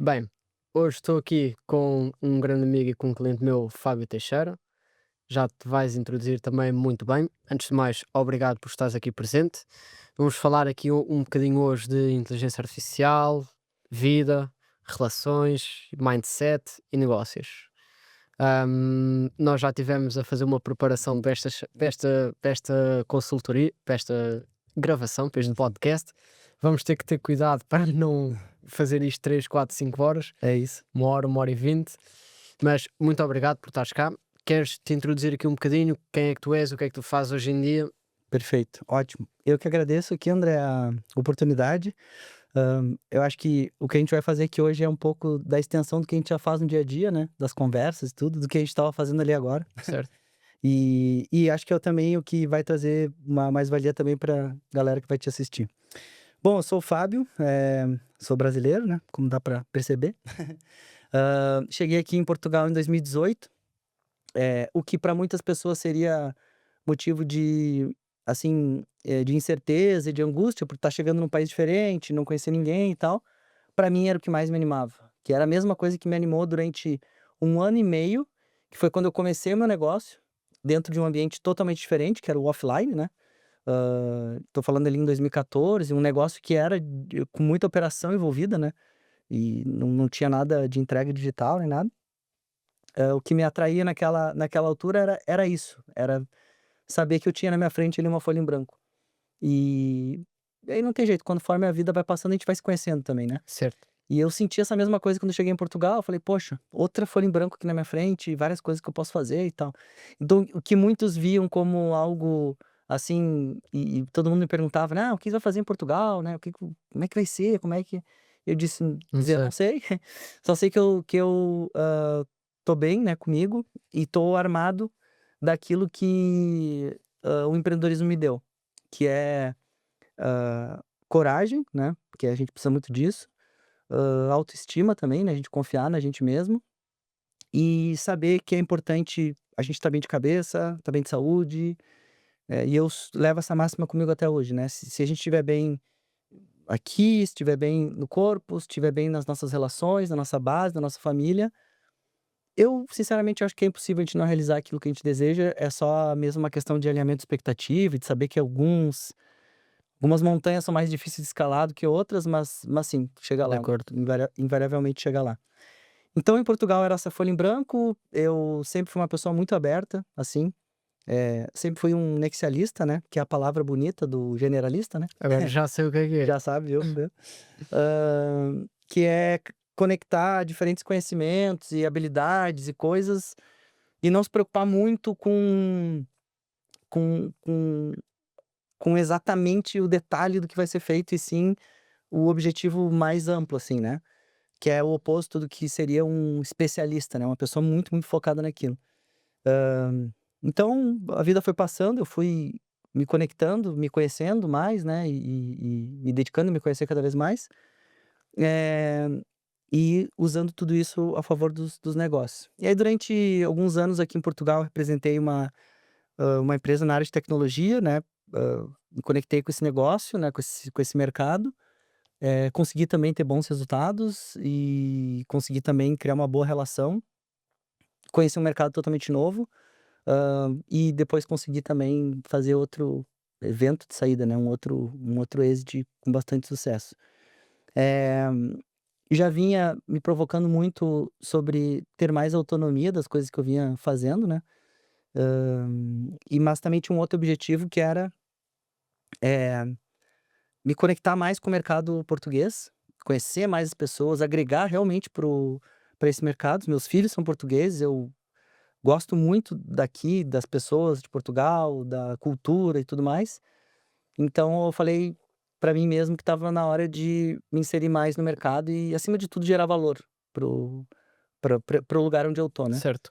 Bem, hoje estou aqui com um grande amigo e com um cliente meu, Fábio Teixeira. Já te vais introduzir também muito bem. Antes de mais, obrigado por estares aqui presente. Vamos falar aqui um bocadinho hoje de inteligência artificial, vida, relações, mindset e negócios. Nós já tivemos a fazer uma preparação desta consultoria, desta gravação, para este podcast. Vamos ter que ter cuidado para não fazer isto 3, 4, 5 horas, É isso. uma hora e 20. Mas muito obrigado por estares cá. Queres te introduzir aqui um bocadinho? Quem é que tu és? O que é que tu fazes hoje em dia? Perfeito, ótimo. Eu que agradeço aqui, André, a oportunidade. Eu acho que o que a gente vai fazer aqui hoje é um pouco da extensão do que a gente já faz no dia a dia, né? Das conversas e tudo, do que a gente estava fazendo ali agora. Certo? E acho que é também o que vai trazer uma mais-valia também para galera que vai te assistir. Bom, eu sou o Fábio, sou brasileiro, né? Como dá para perceber. Cheguei aqui em Portugal em 2018, o que para muitas pessoas seria motivo de, assim, de incerteza e de angústia por estar chegando num país diferente, não conhecer ninguém e tal. Para mim era o que mais me animava, que era a mesma coisa que me animou durante 1 ano e meio, que foi quando eu comecei o meu negócio, dentro de um ambiente totalmente diferente, que era o offline, né. Tô falando ali em 2014, um negócio que era com muita operação envolvida, né, e não tinha nada de entrega digital nem nada. O que me atraía naquela altura era isso, era saber que eu tinha na minha frente ali uma folha em branco. E aí não tem jeito, conforme a vida vai passando, a gente vai se conhecendo também, né. Certo. E eu senti essa mesma coisa quando eu cheguei em Portugal, eu falei: "Poxa, outra folha em branco aqui na minha frente, várias coisas que eu posso fazer e tal". Então, o que muitos viam como algo, assim, e todo mundo me perguntava, né: "Ah, o que você vai fazer em Portugal, né, o que que como é que vai ser, como é que". Eu Não dizia: sei. "Não sei, só sei que eu tô bem, né, comigo e tô armado daquilo que, o empreendedorismo me deu", que é, coragem, né, porque a gente precisa muito disso, autoestima também, né, a gente confiar na gente mesmo, e saber que é importante a gente estar bem de cabeça, estar bem de saúde, e eu levo essa máxima comigo até hoje, né, se a gente estiver bem aqui, se estiver bem no corpo, se estiver bem nas nossas relações, na nossa base, na nossa família, eu sinceramente acho que é impossível a gente não realizar aquilo que a gente deseja, é só mesmo uma questão de alinhamento de expectativa e de saber que algumas montanhas são mais difíceis de escalar do que outras, mas sim, chega De lá, acordo. invariavelmente chega lá. Então em Portugal era essa folha em branco, eu sempre fui uma pessoa muito aberta, assim, sempre fui um nexialista, né, que é a palavra bonita do generalista, né, Agora já sei o que é. já sabe, viu. Que é conectar diferentes conhecimentos e habilidades e coisas, e não se preocupar muito com com com exatamente o detalhe do que vai ser feito, e sim o objetivo mais amplo, assim, né, que é o oposto do que seria um especialista, né, uma pessoa muito, muito focada naquilo. Então a vida foi passando, eu fui me conectando, me conhecendo mais, né, e me dedicando a me conhecer cada vez mais, eh, e usando tudo isso a favor dos negócios. E aí durante alguns anos aqui em Portugal eu representei uma empresa na área de tecnologia, né, me conectei com esse negócio, né, com esse mercado, consegui também ter bons resultados e consegui também criar uma boa relação, conheci um mercado totalmente novo. E depois consegui também fazer outro evento de saída, né, um outro exit com bastante sucesso. Eh, Já vinha me provocando muito sobre ter mais autonomia das coisas que eu vinha fazendo, né, mas também tinha um outro objetivo que era, eh, me conectar mais com o mercado português, conhecer mais as pessoas, agregar realmente para esse mercado. Meus filhos são portugueses, eu gosto muito daqui, das pessoas de Portugal, da cultura e tudo mais. Então eu falei pra mim mesmo que estava na hora de me inserir mais no mercado e, acima de tudo, gerar valor pro para o lugar onde eu tô, né. Certo.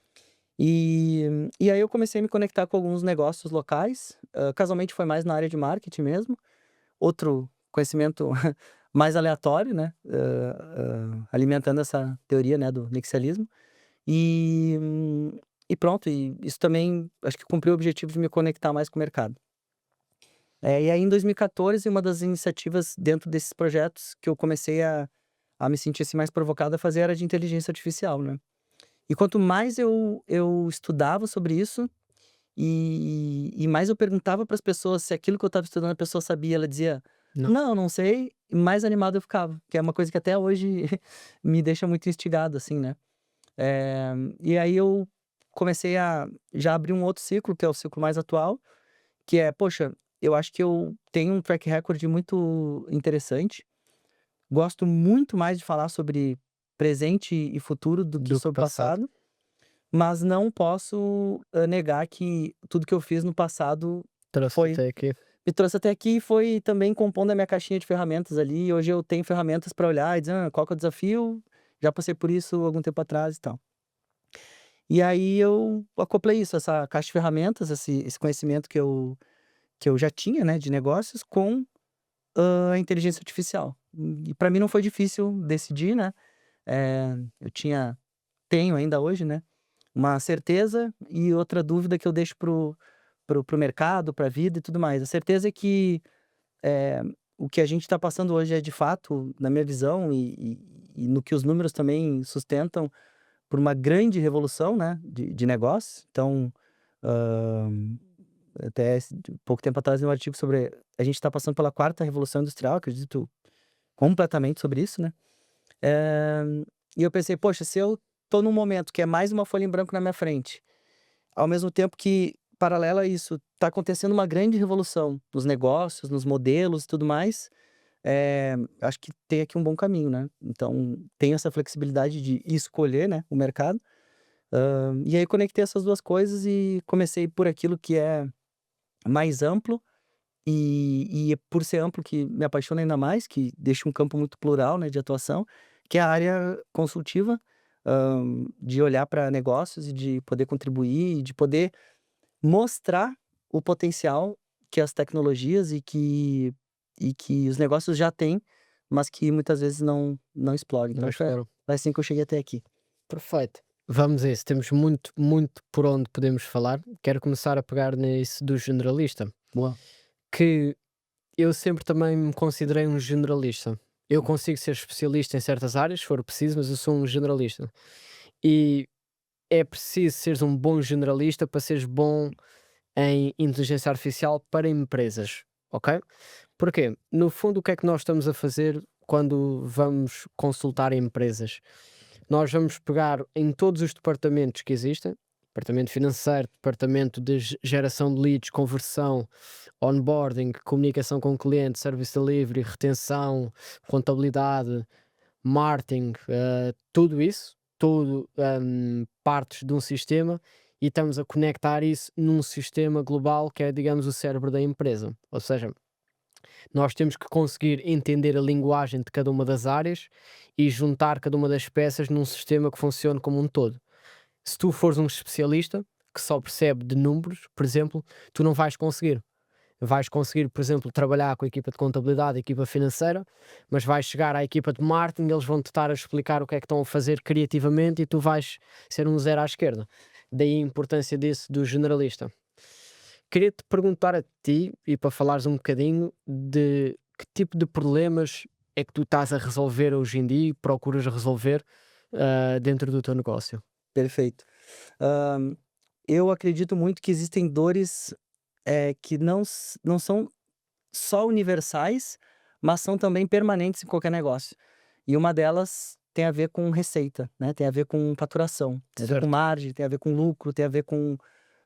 E aí eu comecei a me conectar com alguns negócios locais, casualmente foi mais na área de marketing mesmo, outro conhecimento mais aleatório, né, alimentando essa teoria, né, do nexialismo. E, e pronto, e isso também acho que cumpriu o objetivo de me conectar mais com o mercado. E aí em 2014, uma das iniciativas dentro desses projetos que eu comecei a a me sentir, assim, mais provocado a fazer era de inteligência artificial, né. E quanto mais eu estudava sobre isso, e mais eu perguntava para as pessoas se aquilo que eu estava estudando a pessoa sabia, ela dizia: Não, "Não, não sei", e mais animado eu ficava, que é uma coisa que até hoje me deixa muito instigado, assim, né. E aí eu comecei a já abrir um outro ciclo, que é o ciclo mais atual, que é: "Poxa, eu acho que eu tenho um track record muito interessante, gosto muito mais de falar sobre presente e futuro do que do que sobre passado. passado, mas não posso, negar que tudo que eu fiz no passado Trouxe foi até aqui. me trouxe até aqui e foi também compondo a minha caixinha de ferramentas ali, e hoje eu tenho ferramentas para olhar e dizer: 'Ah, qual que é o desafio? Já passei por isso algum tempo atrás e tal'". E aí eu acoplei isso, essa caixa de ferramentas, esse conhecimento que eu já tinha, né, de negócios com, a inteligência artificial. E para mim não foi difícil decidir, né, eu tenho ainda hoje, né, uma certeza e outra dúvida que eu deixo pro mercado, pra vida e tudo mais. A certeza é que, eh, o que a gente está passando hoje é de fato, na minha visão e no que os números também sustentam, por uma grande revolução, né, de negócios. Então, hã, até pouco tempo atrás, um artigo sobre a gente está passando pela quarta revolução industrial, acredito completamente sobre isso, né. Eh, e eu pensei: "Poxa, se eu tô num momento que é mais uma folha em branco na minha frente, ao mesmo tempo que, paralelo a isso, tá acontecendo uma grande revolução nos negócios, nos modelos e tudo mais, acho que tem aqui um bom caminho, né". Então, tenho essa flexibilidade de escolher, né, o mercado. E aí conectei essas 2 coisas e comecei por aquilo que é mais amplo, e é por ser amplo que me apaixona ainda mais, que deixa um campo muito plural, né, de atuação, que é a área consultiva, de olhar para negócios e de poder contribuir e de poder mostrar o potencial que as tecnologias e que os negócios já têm, mas que muitas vezes não exploram. Não Então exploram. foi assim que eu cheguei até aqui. Perfeito. Vamos a isso. Temos muito, muito por onde podemos falar. Quero começar a pegar nisso do generalista, Boa. que eu sempre também me considerei um generalista. Eu consigo ser especialista em certas áreas, se for preciso, mas eu sou um generalista. E é preciso seres um bom generalista para seres bom em inteligência artificial para empresas, ok? Porquê? No fundo, o que é que nós estamos a fazer quando vamos consultar empresas? Nós vamos pegar em todos os departamentos que existem, departamento financeiro, departamento de geração de leads, conversão, onboarding, comunicação com o cliente, service delivery, retenção, contabilidade, marketing, tudo isso, tudo partes de um sistema e estamos a conectar isso num sistema global que é, digamos, o cérebro da empresa. Ou seja, nós temos que conseguir entender a linguagem de cada uma das áreas e juntar cada uma das peças num sistema que funcione como um todo. Se tu fores um especialista que só percebe de números, por exemplo, tu não vais conseguir. Vais conseguir, por exemplo, trabalhar com a equipa de contabilidade, a equipa financeira, mas vais chegar à equipa de marketing, eles vão-te estar a explicar o que é que estão a fazer criativamente e tu vais ser um zero à esquerda. Daí a importância disso do generalista. Queria-te perguntar a ti, e para falares um bocadinho, de que tipo de problemas é que tu estás a resolver hoje em dia e procuras resolver dentro do teu negócio? Perfeito. Hã, eu acredito muito que existem dores, que não são só universais, mas são também permanentes em qualquer negócio. E uma delas tem a ver com receita, né, tem a ver com faturação, tem a ver com Certo? margem, tem a ver com lucro, tem a ver com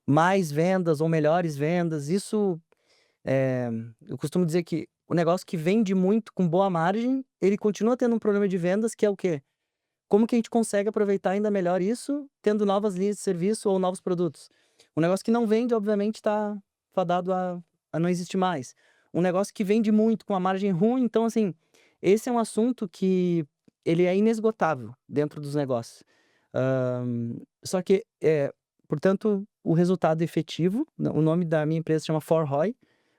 mais vendas ou melhores vendas. Isso, eh, eu costumo dizer que o negócio que vende muito com boa margem, ele continua tendo um problema de vendas que é o quê? Como que a gente consegue aproveitar ainda melhor isso, tendo novas linhas de serviço ou novos produtos? Um negócio que não vende, obviamente, está fadado a não existir mais. Um negócio que vende muito, com uma margem ruim, então, assim, esse é um assunto que ele é inesgotável dentro dos negócios. Só que, portanto, o resultado efetivo, o nome da minha empresa chama For ROI,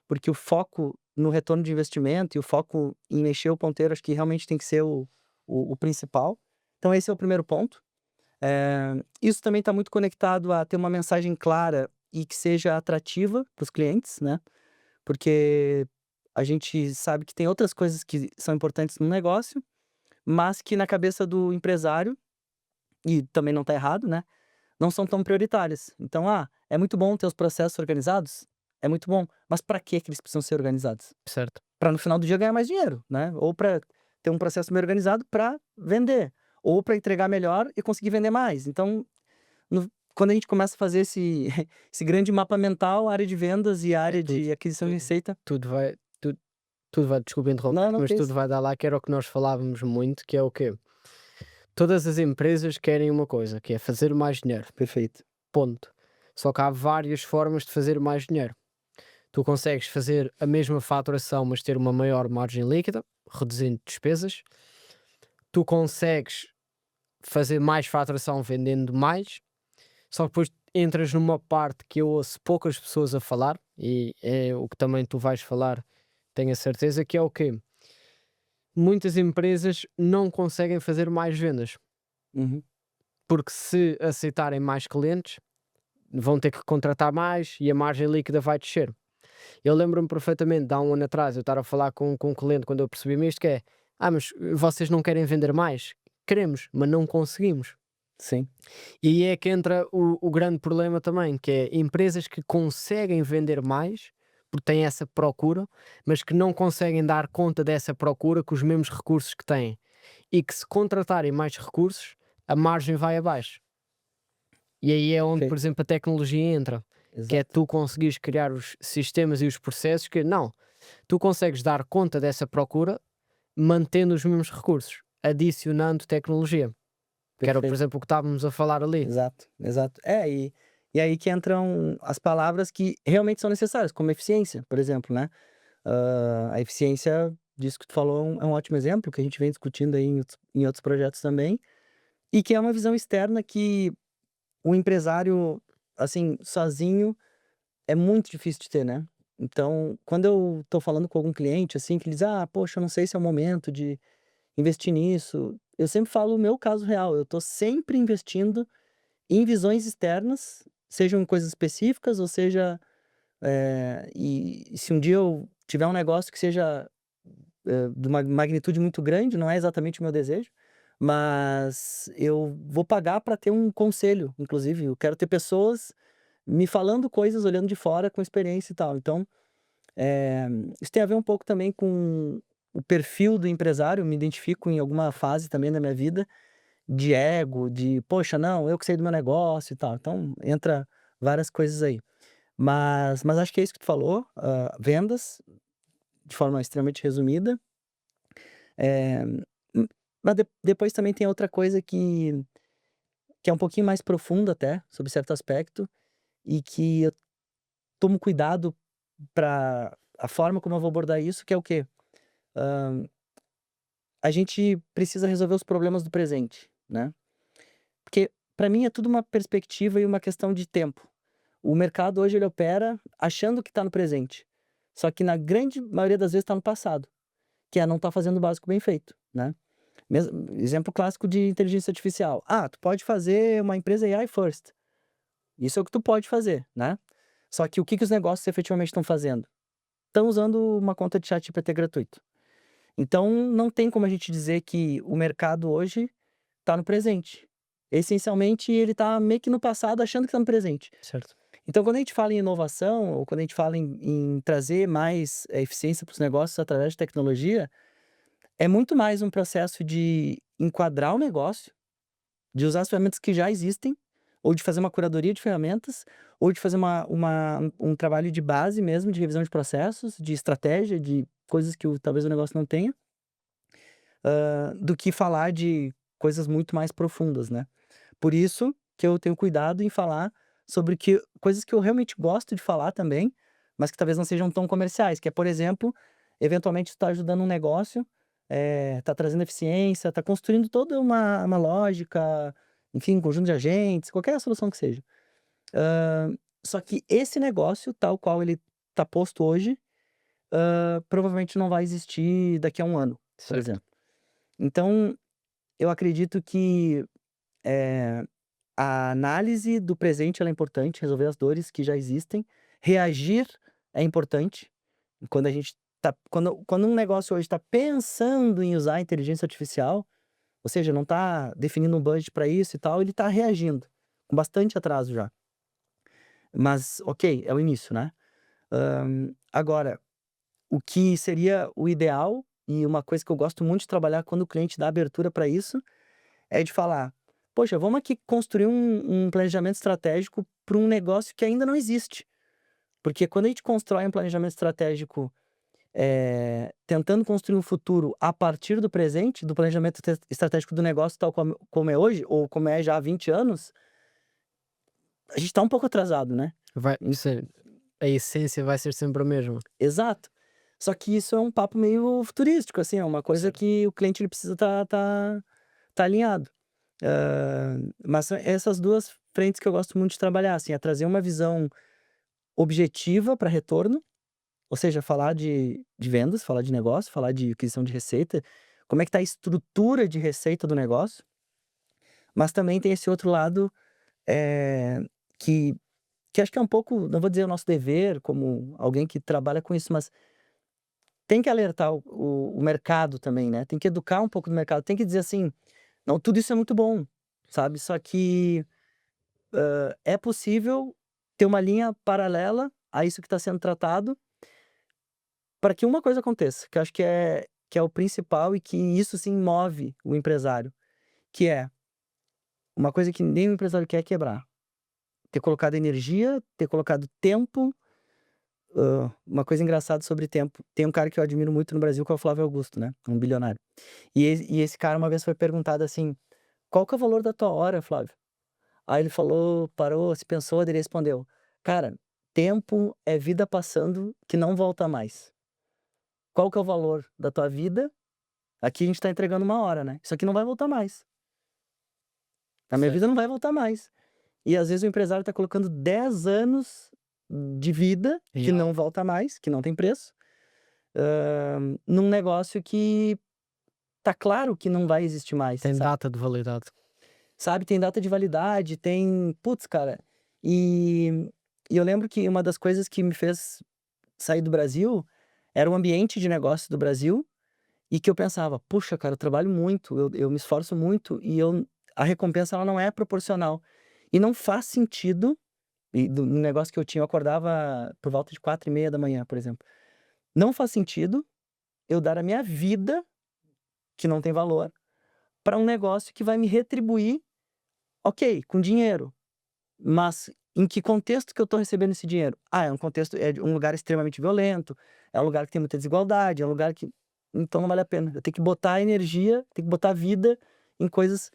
porque o foco no retorno de investimento e o foco em mexer o ponteiro, acho que realmente tem que ser o principal. Então esse é o primeiro ponto. Isso também está muito conectado a ter uma mensagem clara e que seja atrativa para os clientes, né, porque a gente sabe que tem outras coisas que são importantes no negócio, mas que na cabeça do empresário, e também não tá errado, né, não são tão prioritárias. Então, é muito bom ter os processos organizados? É muito bom, mas para que eles precisam ser organizados? certo. Para no final do dia ganhar mais dinheiro, né, ou para ter um processo meio organizado para vender, ou para entregar melhor e conseguir vender mais. Então, no quando a gente começa a fazer esse esse grande mapa mental, área de vendas e É área tudo, de aquisição de receita. tudo vai, tudo vai, desculpa Não, interromper, não, mas que tudo isso. vai dar lá, que era o que nós falávamos muito, que é o quê? Todas as empresas querem uma coisa, que é fazer mais dinheiro, Perfeito. ponto. Só que há várias formas de fazer mais dinheiro. Tu consegues fazer a mesma faturação, mas ter uma maior margem líquida, reduzindo despesas. Tu consegues fazer mais faturação vendendo mais, só que depois entras numa parte que eu ouço poucas pessoas a falar, e é o que também tu vais falar, tenho a certeza, que é o quê? Muitas empresas não conseguem fazer mais vendas, Uhum. porque se aceitarem mais clientes, vão ter que contratar mais e a margem líquida vai descer. Eu lembro-me perfeitamente de há um ano atrás eu estar a falar com um cliente quando eu percebi-me isto, que é: mas vocês não querem vender mais?" "Queremos, mas não conseguimos." Sim, E aí é que entra o grande problema também, que é empresas que conseguem vender mais, porque têm essa procura, mas que não conseguem dar conta dessa procura com os mesmos recursos que têm. E que se contratarem mais recursos, a margem vai abaixo. E aí é onde, por perfeito. exemplo, a tecnologia entra, que é Exato. tu conseguires criar os sistemas e os processos que, não, tu consegues dar conta dessa procura mantendo os mesmos recursos, adicionando tecnologia, que era, por Perfeito. exemplo, o que estávamos a falar ali. Exato, exato. E aí que entram as palavras que realmente são necessárias, como eficiência, por exemplo, né. A eficiência disso que tu falou é um ótimo exemplo, que a gente vem discutindo aí em outros projetos também, e que é uma visão externa que o empresário, assim, sozinho é muito difícil de ter, né. Então, quando eu tô falando com algum cliente, assim, que ele diz: "Ah, poxa, eu não sei se é o momento de investir nisso", eu sempre falo o meu caso real, eu tô sempre investindo em visões externas, sejam em coisas específicas ou seja, e se um dia eu tiver um negócio que seja, de uma magnitude muito grande, não é exatamente o meu desejo, mas eu vou pagar para ter um conselho, inclusive, eu quero ter pessoas me falando coisas, olhando de fora com experiência e tal. Então, eh, isso tem a ver um pouco também com o perfil do empresário, eu me identifico em alguma fase também da minha vida, de ego, de: "Poxa, não, eu que sei do meu negócio e tal", então entra várias coisas aí. Mas acho que é isso que tu falou, vendas, de forma extremamente resumida. Eh, mas depois também tem outra coisa que é um pouquinho mais profunda até, sobre certo aspecto, e que eu tomo cuidado para a forma como eu vou abordar isso, que é o quê? A gente precisa resolver os problemas do presente, né. Porque para mim é tudo uma perspectiva e uma questão de tempo. O mercado hoje ele opera achando que está no presente, só que na grande maioria das vezes está no passado, que é não tá fazendo o básico bem feito, né. Exemplo clássico de inteligência artificial: tu pode fazer uma empresa AI first, isso é o que tu pode fazer, né. Só que o que que os negócios efetivamente estão fazendo? Estão usando uma conta de ChatGPT gratuito. Então não tem como a gente dizer que o mercado hoje está no presente. Essencialmente ele está meio que no passado achando que está no presente. Certo. Então, quando a gente fala em inovação, ou quando a gente fala em trazer mais, eficiência para os negócios através de tecnologia, é muito mais um processo de enquadrar o negócio, de usar as ferramentas que já existem, ou de fazer uma curadoria de ferramentas, ou de fazer um trabalho de base mesmo, de revisão de processos, de estratégia, de coisas que talvez o negócio não tenha, do que falar de coisas muito mais profundas, né. Por isso que eu tenho cuidado em falar sobre coisas que eu realmente gosto de falar também, mas que talvez não sejam tão comerciais, que é, por exemplo, eventualmente tu tá ajudando um negócio, tá trazendo eficiência, tá construindo toda uma lógica, enfim, um conjunto de agentes, qualquer solução que seja. Só que esse negócio, tal qual ele tá posto hoje, provavelmente não vai existir daqui a um ano, por Certo. exemplo. Então, eu acredito que, eh a análise do presente ela é importante, resolver as dores que já existem. Reagir é importante. Quando a gente quando um negócio hoje está pensando em usar a inteligência artificial, ou seja, não está definindo um budget para isso e tal, ele está reagindo, com bastante atraso já. Mas, ok, é o início, né? Agora, o que seria o ideal, e uma coisa que eu gosto muito de trabalhar quando o cliente dá abertura para isso, é de falar, poxa, vamos aqui construir um planejamento estratégico para um negócio que ainda não existe. Porque quando a gente constrói um planejamento estratégico tentando construir um futuro a partir do presente, do planejamento estratégico do negócio tal como é hoje, ou como é já há 20 anos, a gente está um pouco atrasado, né? Vai ser, a essência vai ser sempre a mesma. Exato. Só que isso é um papo meio futurístico, assim, é uma coisa Certo. que o cliente ele precisa tá alinhado. Mas são essas duas frentes que eu gosto muito de trabalhar, assim, é trazer uma visão objetiva para retorno, ou seja, falar de vendas, falar de negócio, falar de aquisição de receita, como é que tá a estrutura de receita do negócio, mas também tem esse outro lado, eh, que acho que é um pouco, não vou dizer o nosso dever como alguém que trabalha com isso, mas tem que alertar o mercado também, né, tem que educar um pouco do mercado, tem que dizer assim: "Não, tudo isso é muito bom", sabe, só que, é possível ter uma linha paralela a isso que está sendo tratado, para que uma coisa aconteça, que eu acho que é o principal e que isso sim move o empresário, que é uma coisa que nem o empresário quer é quebrar. Ter colocado energia, ter colocado tempo. Uma coisa engraçada sobre tempo, tem um cara que eu admiro muito no Brasil que é o Flávio Augusto, né, um bilionário. E esse cara uma vez foi perguntado assim: "Qual que é o valor da tua hora, Flávio?" Aí ele falou, parou, se pensou, daí ele respondeu: "Cara, tempo é vida passando que não volta mais. Qual que é o valor da tua vida? Aqui a gente tá entregando uma hora, né, isso aqui não vai voltar mais. A minha vida Certo. não vai voltar mais." E às vezes o empresário tá colocando 10 anos de vida E que não volta mais, que não tem preço, num negócio que tá claro que não vai existir mais, tem data de validade. sabe, tem data de validade, tem putz, cara, e eu lembro que uma das coisas que me fez sair do Brasil, era o ambiente de negócio do Brasil, e que eu pensava: "Puxa, cara, eu trabalho muito, eu me esforço muito e a recompensa ela não é proporcional." E não faz sentido, e no negócio que eu tinha, eu acordava por volta de 4:30 da manhã, por exemplo. Não faz sentido eu dar a minha vida, que não tem valor, para um negócio que vai me retribuir, ok, com dinheiro, mas em que contexto que eu estou recebendo esse dinheiro? Ah, é um contexto, é de um lugar extremamente violento, é um lugar que tem muita desigualdade, é um lugar que então não vale a pena. Eu tenho que botar energia, tenho que botar vida em coisas.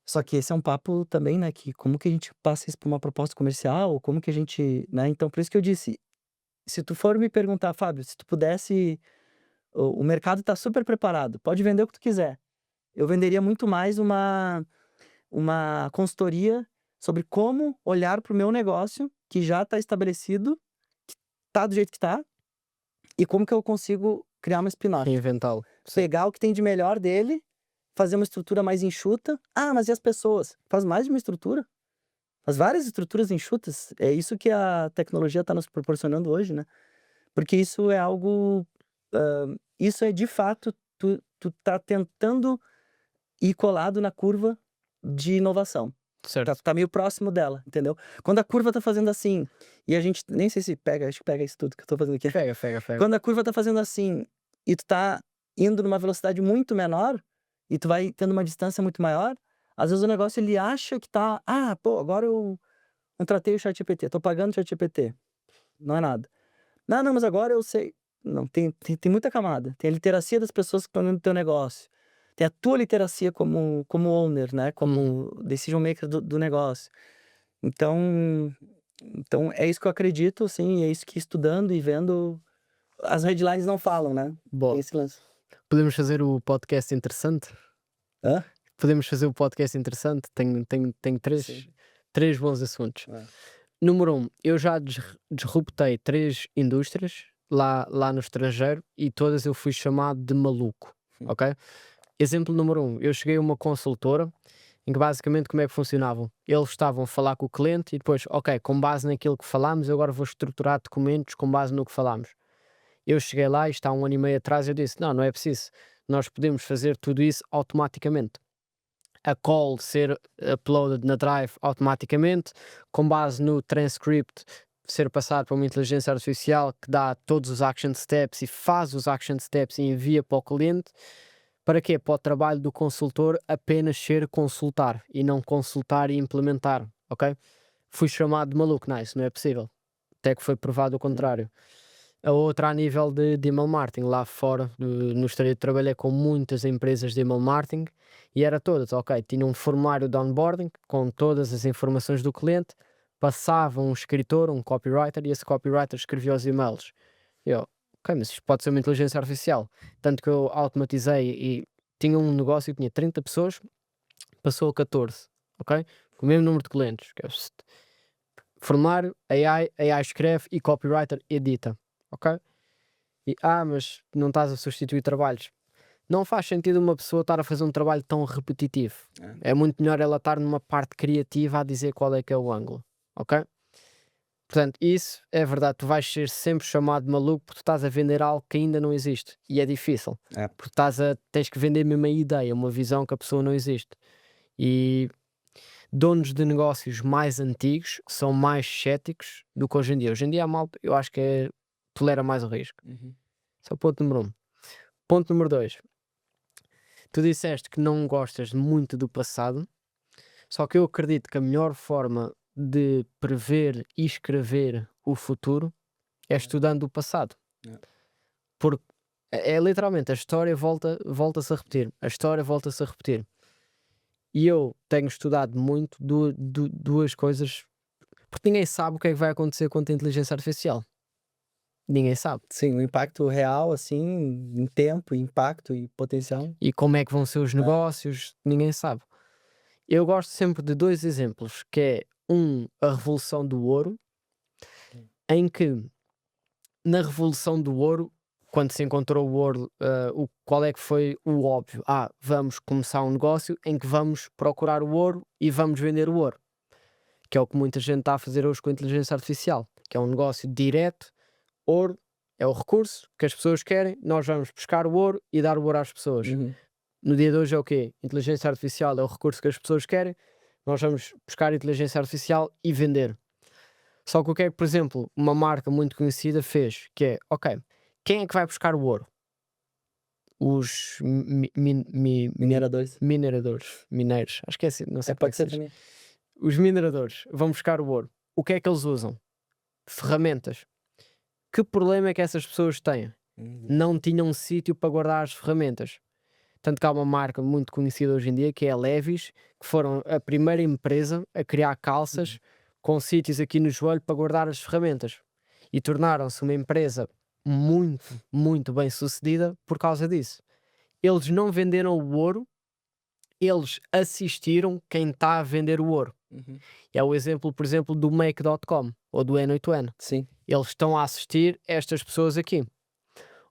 Só que esse é um papo também, né, que como que a gente passa isso para uma proposta comercial, como que a gente, né, então por isso que eu disse, se tu for me perguntar: "Fábio, se tu pudesse, o mercado está super preparado, pode vender o que tu quiser." Eu venderia muito mais uma consultoria sobre como olhar para o meu negócio, que já está estabelecido, que tá do jeito que tá, e como que eu consigo criar uma spin-off. Reinventá-lo. Certo. Pegar o que tem de melhor dele, fazer uma estrutura mais enxuta. Ah, mas e as pessoas? Faz mais de uma estrutura. Faz várias estruturas enxutas. É isso que a tecnologia está nos proporcionando hoje, né? Porque isso é algo. Isso é de fato, tu tá tentando ir colado na curva de inovação. Tá, Certo. tá meio próximo dela, entendeu? Quando a curva tá fazendo assim, e a gente nem sei se pega, acho que pega isso tudo que eu tô fazendo aqui. Pega, pega, pega. Quando a curva tá fazendo assim, e tu tá indo numa velocidade muito menor, e tu vai tendo uma distância muito maior, às vezes o negócio ele acha que tá, ah, pô, agora eu contratei o ChatGPT, tô pagando o ChatGPT. Não é nada. Não, não, mas agora eu sei. Não, tem muita camada. Tem a literacia das pessoas que estão dentro do teu negócio. Tem a tua literacia como owner, né, como decision maker do negócio. Então é isso que eu acredito, assim, é isso que estudando e vendo as headlines não falam, né. Tem Boa. esse lance. Podemos fazer o podcast interessante? Hã? Podemos fazer o podcast interessante? Tenho Sim. três bons assuntos. É. Número um, eu já disruptei 3 indústrias lá no estrangeiro e todas eu fui chamado de maluco, ok? Exemplo número um, eu cheguei a uma consultora em que basicamente como é que funcionavam? Eles estavam a falar com o cliente e depois, ok, com base naquilo que falámos, eu agora vou estruturar documentos com base no que falámos. Eu cheguei lá, isto há 1 ano e meio atrás, eu disse: "Não, não é preciso, nós podemos fazer tudo isso automaticamente. A call ser uploaded na Drive automaticamente, com base no transcript ser passado para uma inteligência artificial que dá todos os action steps e faz os action steps e envia para o cliente. Para quê? Para o trabalho do consultor apenas ser consultar e não consultar e implementar, ok? Fui chamado de maluco, não, isso não é possível. Até que foi provado o contrário. A outra a nível de email marketing, lá fora, no exterior, trabalhei com muitas empresas de email marketing e era todas, ok, tinha um formulário de onboarding com todas as informações do cliente, passava um escritor, um copywriter, e esse copywriter escrevia os e-mails. E eu, ok, mas isto pode ser uma inteligência artificial. Tanto que eu automatizei e tinha um negócio que tinha 30 pessoas, passou a 14, ok? Com o mesmo número de clientes. Que é formulário, AI escreve e copywriter edita, ok? E, mas não estás a substituir trabalhos. Não faz sentido uma pessoa estar a fazer um trabalho tão repetitivo. É muito melhor ela estar numa parte criativa a dizer qual é que é o ângulo, ok? Portanto, isso é verdade, tu vais ser sempre chamado de maluco porque tu estás a vender algo que ainda não existe e é difícil, É. porque tens que vender mesmo a ideia, uma visão que a pessoa não existe. E donos de negócios mais antigos são mais céticos do que hoje em dia. Hoje em dia a malta, eu acho que tolera mais o risco. Esse é o ponto número 1. Ponto número 2. Tu disseste que não gostas muito do passado, só que eu acredito que a melhor forma de prever e escrever o futuro é estudando o passado. É. Porque é literalmente a história volta-se a repetir. A história volta-se a repetir. E eu tenho estudado muito duas coisas, porque ninguém sabe o que é que vai acontecer com a inteligência artificial. Ninguém sabe. Sim, o impacto real, assim, em tempo, impacto e potencial. E como é que vão ser os negócios, ninguém sabe. Eu gosto sempre de 2 exemplos, que é a revolução do ouro, em que na revolução do ouro, quando se encontrou o ouro, qual é que foi o óbvio? Vamos começar um negócio em que vamos procurar o ouro e vamos vender o ouro, que é o que muita gente está a fazer hoje com a inteligência artificial, que é um negócio direto. Ouro é o recurso que as pessoas querem, nós vamos buscar o ouro e dar o ouro às pessoas. No dia de hoje é o quê? Inteligência artificial é o recurso que as pessoas querem, nós vamos buscar inteligência artificial e vender. Só que o que é que, por exemplo, uma marca muito conhecida fez? Que é, ok, quem é que vai buscar o ouro? Os Mineradores. mineradores, mineiros, acho que é assim, não sei como é Pode que ser se diz. também. Os mineradores vão buscar o ouro. O que é que eles usam? Ferramentas. Que problema é que essas pessoas têm? Não tinham um sítio para guardar as ferramentas. Tanto que há uma marca muito conhecida hoje em dia que é a Levi's, que foram a primeira empresa a criar calças com sítios aqui no joelho para guardar as ferramentas. E tornaram-se uma empresa muito, muito bem sucedida por causa disso. Eles não venderam o ouro, eles assistiram quem está a vender o ouro. É o exemplo, por exemplo, do Make.com ou do N8N. Sim. Eles estão a assistir estas pessoas aqui.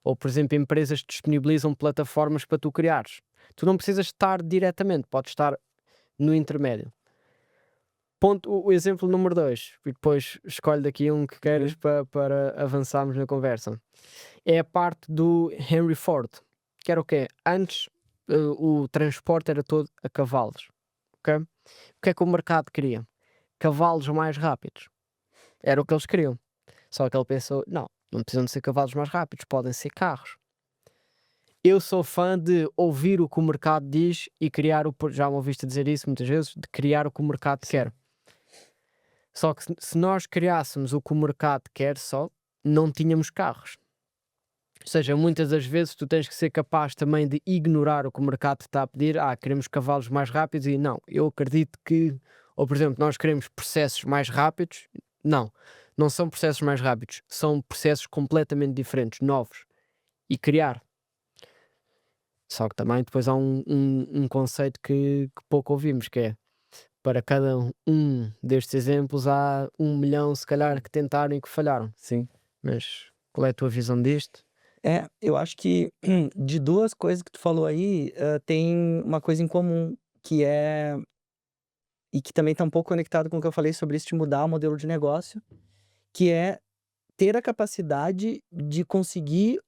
Ou, por exemplo, empresas que disponibilizam plataformas para tu criares. Tu não precisas estar diretamente, podes estar no intermédio. O exemplo número 2, e depois escolhe daqui um que queres para avançarmos na conversa. É a parte do Henry Ford, que era o quê? Antes o transporte era todo a cavalos. Ok? O que é que o mercado queria? Cavalos mais rápidos. Era o que eles queriam. Só que ele pensou, não precisam de ser cavalos mais rápidos, podem ser carros. Eu sou fã de ouvir o que o mercado diz e criar já me ouviste dizer isso muitas vezes, de criar o que o mercado quer. Só que se nós criássemos o que o mercado quer só, não tínhamos carros. Ou seja, muitas das vezes tu tens que ser capaz também de ignorar o que o mercado te está a pedir. Queremos cavalos mais rápidos e não, eu acredito que, ou por exemplo, nós queremos processos mais rápidos. Não são processos mais rápidos, são processos completamente diferentes, novos. E criar. Só que também depois há um conceito que pouco ouvimos, que é, para cada um destes exemplos há 1 milhão se calhar que tentaram e que falharam. Sim. Mas qual é a tua visão disto? Eu acho que de 2 coisas que tu falou aí, tem uma coisa em comum, que é e que também tá um pouco conectado com o que eu falei sobre isso de mudar o modelo de negócio, que é ter a capacidade de conseguir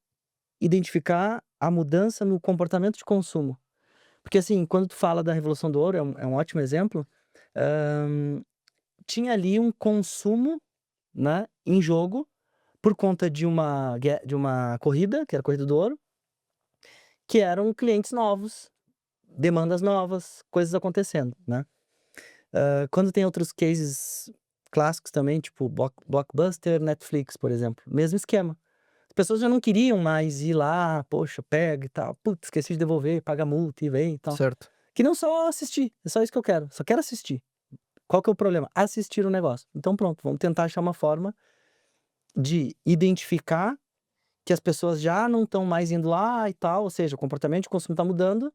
identificar a mudança no comportamento de consumo. Porque, assim, quando tu fala da Revolução do Ouro, é um ótimo exemplo, tinha ali um consumo, né, em jogo, por conta de uma corrida, que era a Corrida do Ouro, que eram clientes novos, demandas novas, coisas acontecendo, né. Quando tem outros cases clássicos também, tipo Blockbuster, Netflix, por exemplo, mesmo esquema. As pessoas já não queriam mais ir lá, poxa, pega e tal, putz, esqueci de devolver, paga multa e vem e tal. Certo. Queriam só assistir, é só isso que eu quero, só quero assistir. Qual que é o problema? Assistir o negócio. Então pronto, vamos tentar achar uma forma de identificar que as pessoas já não estão mais indo lá e tal, ou seja, o comportamento de consumo está mudando.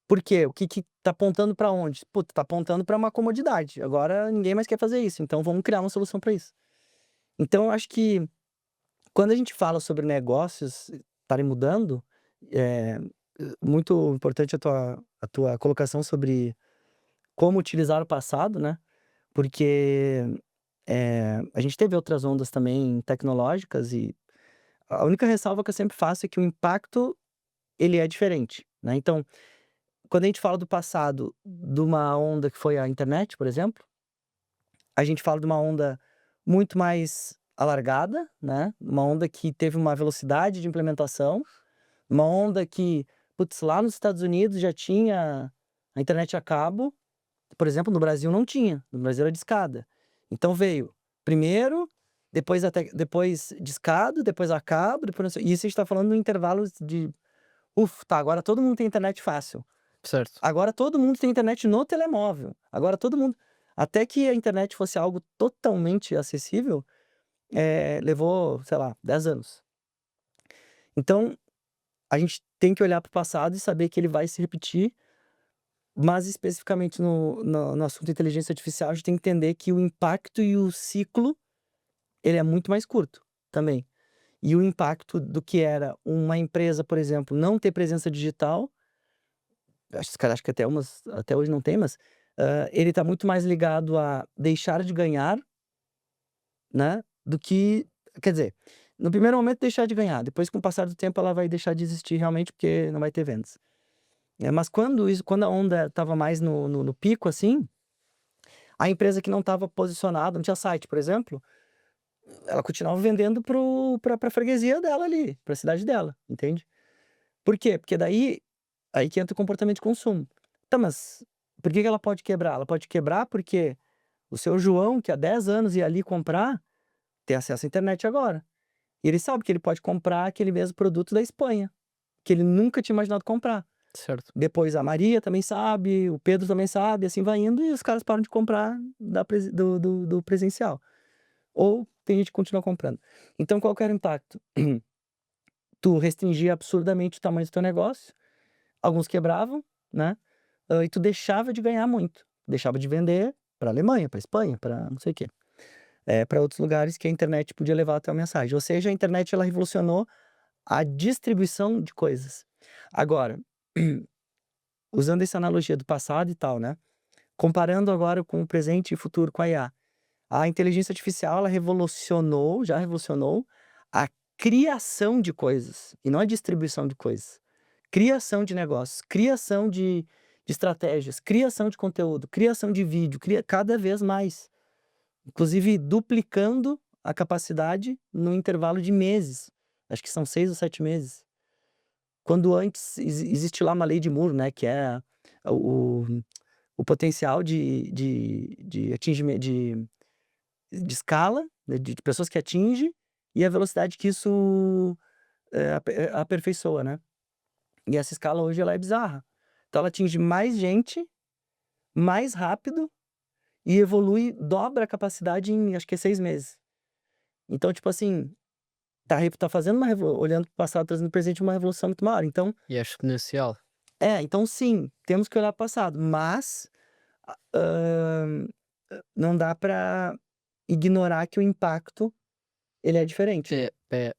Por quê? O que tá apontando para onde? Puta, tá apontando para uma comodidade. Agora ninguém mais quer fazer isso, então vamos criar uma solução para isso. Então eu acho que quando a gente fala sobre negócios estarem mudando, é muito importante a tua colocação sobre como utilizar o passado, né? Porque a gente teve outras ondas também tecnológicas e a única ressalva que eu sempre faço é que o impacto ele é diferente, né? Então, quando a gente fala do passado, de uma onda que foi a internet, por exemplo, a gente fala de uma onda muito mais alargada, né? Uma onda que teve uma velocidade de implementação, uma onda que, putz, lá nos Estados Unidos já tinha a internet a cabo, por exemplo, no Brasil não tinha, no Brasil era discada. Então veio primeiro, depois discado, depois a cabo, depois não sei, e isso a gente tá falando no intervalo de, tá, agora todo mundo tem internet fácil. Certo. Agora todo mundo tem internet no telemóvel. Agora todo mundo. Até que a internet fosse algo totalmente acessível, levou, sei lá, 10 anos. Então, a gente tem que olhar para o passado e saber que ele vai se repetir, mas especificamente no assunto inteligência artificial, a gente tem que entender que o impacto e o ciclo, ele é muito mais curto também. E o impacto do que era uma empresa, por exemplo, não ter presença digital, acho que até hoje não tem, mas, ele tá muito mais ligado a deixar de ganhar, né, do que quer dizer, no primeiro momento deixar de ganhar, depois com o passar do tempo ela vai deixar de existir realmente, porque não vai ter vendas. Mas quando a onda estava mais no pico, assim, a empresa que não estava posicionada, não tinha site, por exemplo, ela continuava vendendo pra freguesia dela ali, pra cidade dela, entende? Por quê? Porque daí aí que entra o comportamento de consumo. Tá, mas por que ela pode quebrar? Ela pode quebrar porque o seu João, que há 10 anos ia ali comprar, tem acesso à internet agora. E ele sabe que ele pode comprar aquele mesmo produto da Espanha, que ele nunca tinha imaginado comprar. Certo. Depois a Maria também sabe, o Pedro também sabe, assim vai indo e os caras param de comprar do presencial. Ou tem gente que continua comprando. Então qual que era o impacto? Tu restringia absurdamente o tamanho do teu negócio, alguns quebravam, né? E tu deixava de ganhar muito. Deixava de vender para Alemanha, para Espanha, para não sei o quê. Para outros lugares que a internet podia levar a tua mensagem. Ou seja, a internet ela revolucionou a distribuição de coisas. Agora, usando essa analogia do passado e tal, né? Comparando agora com o presente e futuro com a IA. A inteligência artificial, ela já revolucionou a criação de coisas, e não a distribuição de coisas. Criação de negócios, criação de estratégias, criação de conteúdo, criação de vídeo, cada vez mais. Inclusive duplicando a capacidade no intervalo de meses. Acho que são 6 ou 7 meses. Quando antes existe lá uma lei de Moore, né, que é o o potencial de atingimento de escala, né, de pessoas que atinge, e a velocidade que isso, aperfeiçoa, né. E essa escala hoje ela é bizarra. Então ela atinge mais gente, mais rápido e evolui, dobra a capacidade em acho que é 6 meses. Então, tipo assim, tá fazendo olhando para o passado, trazendo para o presente uma revolução muito maior. Então E é exponencial. então sim, temos que olhar para o passado, mas, hã, não dá para ignorar que o impacto, ele é diferente. É,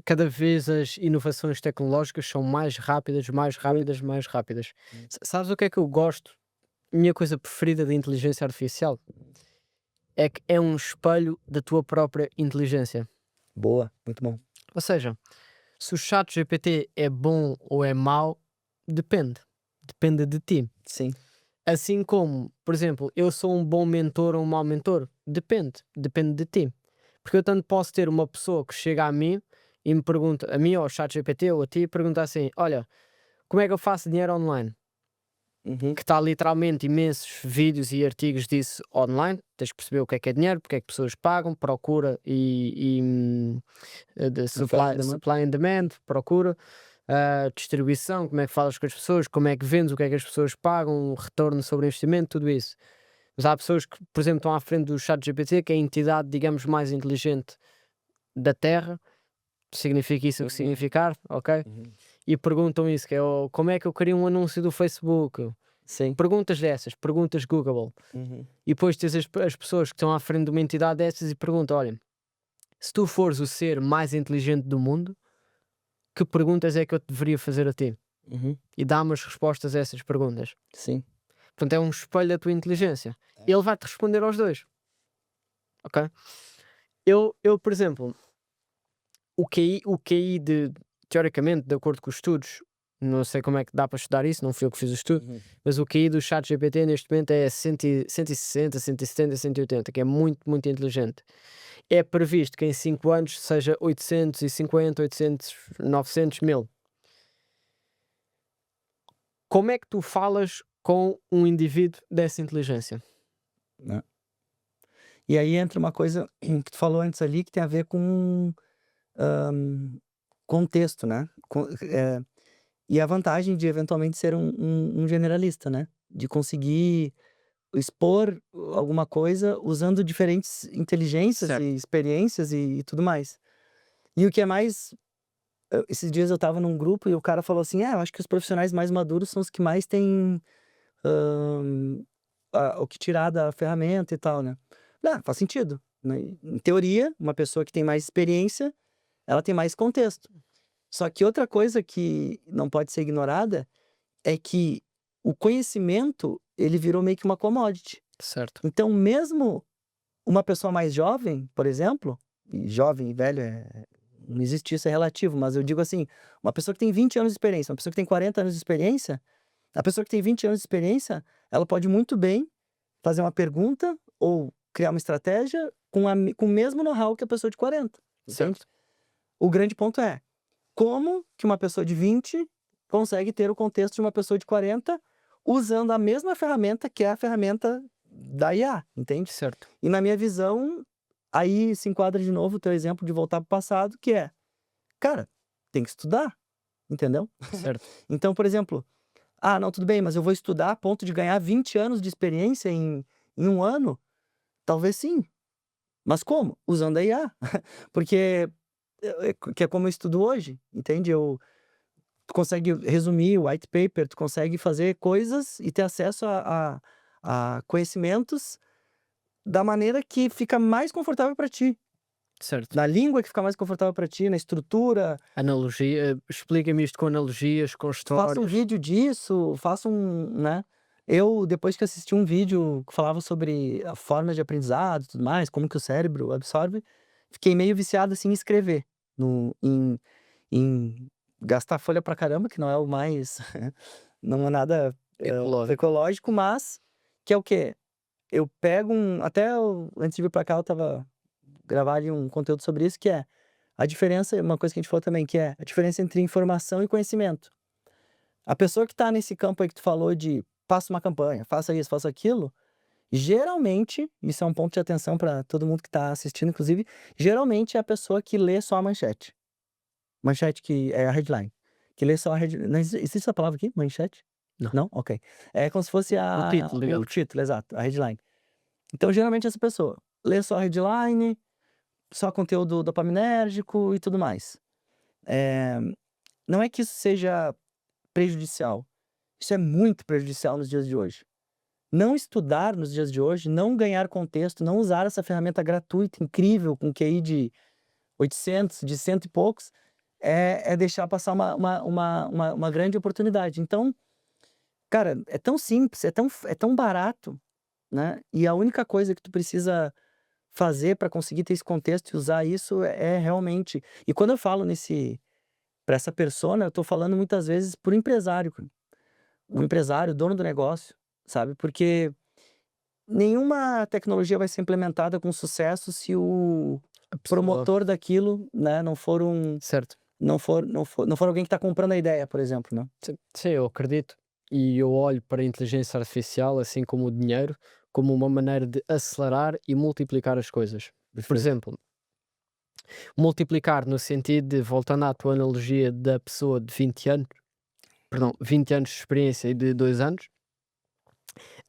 cada vez as inovações tecnológicas são mais rápidas, mais Muito. rápidas, mais rápidas. Sabes o que é que eu gosto? Minha coisa preferida da inteligência artificial? é que é um espelho da tua própria inteligência. Boa, muito bom. Ou seja, se o chat GPT é bom ou é mau, depende. Depende de ti. Sim. Assim como, por exemplo, eu sou um bom mentor ou um mau mentor, depende. Depende de ti. Porque eu tanto posso ter uma pessoa que chega a mim e me pergunta, a mim ou ao chat GPT ou a ti, e pergunta assim: olha, como é que eu faço dinheiro online? Uhum. Que está literalmente imensos vídeos e artigos disso online. Tens que perceber o que é dinheiro, porque é que pessoas pagam, procura de Oferta e supply, demanda. supply and demand, procura, distribuição, como é que falas com as pessoas, como é que vendes, o que é que as pessoas pagam, retorno sobre investimento, tudo isso. Mas há pessoas que, por exemplo, estão à frente do chat GPT, que é a entidade, digamos, mais inteligente da Terra, significa isso o que Uhum. significar, ok? Uhum. E perguntam isso, que é como é que eu queria um anúncio do Facebook? Sim. Perguntas dessas, perguntas Google. Uhum. E depois tens as pessoas que estão à frente de uma entidade dessas e perguntam: olha, se tu fores o ser mais inteligente do mundo, que perguntas é que eu te deveria fazer a ti? Uhum. E dá-me as respostas a essas perguntas. Sim. Portanto, é um espelho da tua inteligência. É. Ele vai-te responder aos dois, ok? Por exemplo, o QI teoricamente, de acordo com os estudos, não sei como é que dá para estudar isso, não fui eu que fiz o estudo, Uhum. mas o QI do chat GPT neste momento é 160, 170, 180, que é muito, muito inteligente. É previsto que em 5 anos seja 850, 800, 900 mil. Como é que tu falas com um indivíduo dessa inteligência? Né? E aí entra uma coisa que tu falou antes ali, que tem a ver com contexto, né? E a vantagem de eventualmente ser um generalista, né? De conseguir expor alguma coisa usando diferentes inteligências Certo. e experiências e tudo mais. E o que é mais. Esses dias eu tava num grupo e o cara falou assim: eu acho que os profissionais mais maduros são os que mais têm o que tirar da ferramenta e tal, né? Faz sentido, né? Em teoria, uma pessoa que tem mais experiência, ela tem mais contexto. Só que outra coisa que não pode ser ignorada é que o conhecimento, ele virou meio que uma commodity. Certo. Então, mesmo uma pessoa mais jovem, por exemplo, e jovem e velho não existe isso, é relativo, mas eu digo assim, uma pessoa que tem 20 anos de experiência, uma pessoa que tem 40 anos de experiência, a pessoa que tem 20 anos de experiência, ela pode muito bem fazer uma pergunta ou criar uma estratégia com o mesmo know-how que a pessoa de 40, entende? Certo. O grande ponto é, como que uma pessoa de 20 consegue ter o contexto de uma pessoa de 40 usando a mesma ferramenta que é a ferramenta da IA, entende? Certo. E na minha visão, aí se enquadra de novo o teu exemplo de voltar para o passado, que é, cara, tem que estudar, entendeu? Certo. Então, por exemplo, não, tudo bem, mas eu vou estudar a ponto de ganhar 20 anos de experiência em um ano? Talvez sim. Mas como? Usando a IA. Porque que é como eu estudo hoje, entende? Tu consegue resumir o white paper, tu consegue fazer coisas e ter acesso a conhecimentos da maneira que fica mais confortável para ti. Certo. Na língua que fica mais confortável para ti, na estrutura. Analogia, explica-me isto com analogias, com Faça um histórias. vídeo disso, faça né? Eu, depois que assisti um vídeo que falava sobre a forma de aprendizado e tudo mais, como que o cérebro absorve, fiquei meio viciado, assim, em escrever, em gastar folha pra caramba, que não é o mais não é nada, Ecológico. ecológico, mas que é o quê? Eu pego antes de vir pra cá, eu estava gravar ali um conteúdo sobre isso, que é a diferença, uma coisa que a gente falou também, que é a diferença entre informação e conhecimento. A pessoa que tá nesse campo aí que tu falou de faça uma campanha, faça isso, faça aquilo, geralmente, isso é um ponto de atenção para todo mundo que tá assistindo, inclusive, geralmente é a pessoa que lê só a manchete. Manchete que é a headline. Que lê só a headline. Não existe essa palavra aqui? Manchete? Não. Não? Ok. É como se fosse O título, o digamos. título, exato, a headline. Então, geralmente, essa pessoa lê só a headline, só conteúdo dopaminérgico e tudo mais. Eh, não é que isso seja prejudicial. Isso é muito prejudicial nos dias de hoje. Não estudar nos dias de hoje, não ganhar contexto, não usar essa ferramenta gratuita, incrível, com QI de 800, de cento e poucos, é deixar passar uma grande oportunidade. Então, cara, é tão simples, é tão barato né? E a única coisa que tu precisa fazer para conseguir ter esse contexto e usar isso é realmente. E quando eu falo para essa persona, eu tô falando muitas vezes por empresário, cara. O empresário, o dono do negócio, sabe? Porque nenhuma tecnologia vai ser implementada com sucesso se o A pessoa, promotor daquilo, né, certo. não for alguém que está comprando a ideia, por exemplo, né? Sim, eu acredito. E eu olho para a inteligência artificial, assim como o dinheiro, como uma maneira de acelerar e multiplicar as coisas. Por Perfeito. exemplo, multiplicar no sentido de, voltando à tua analogia da pessoa de 20 anos, perdão, 20 anos de experiência e de 2 anos,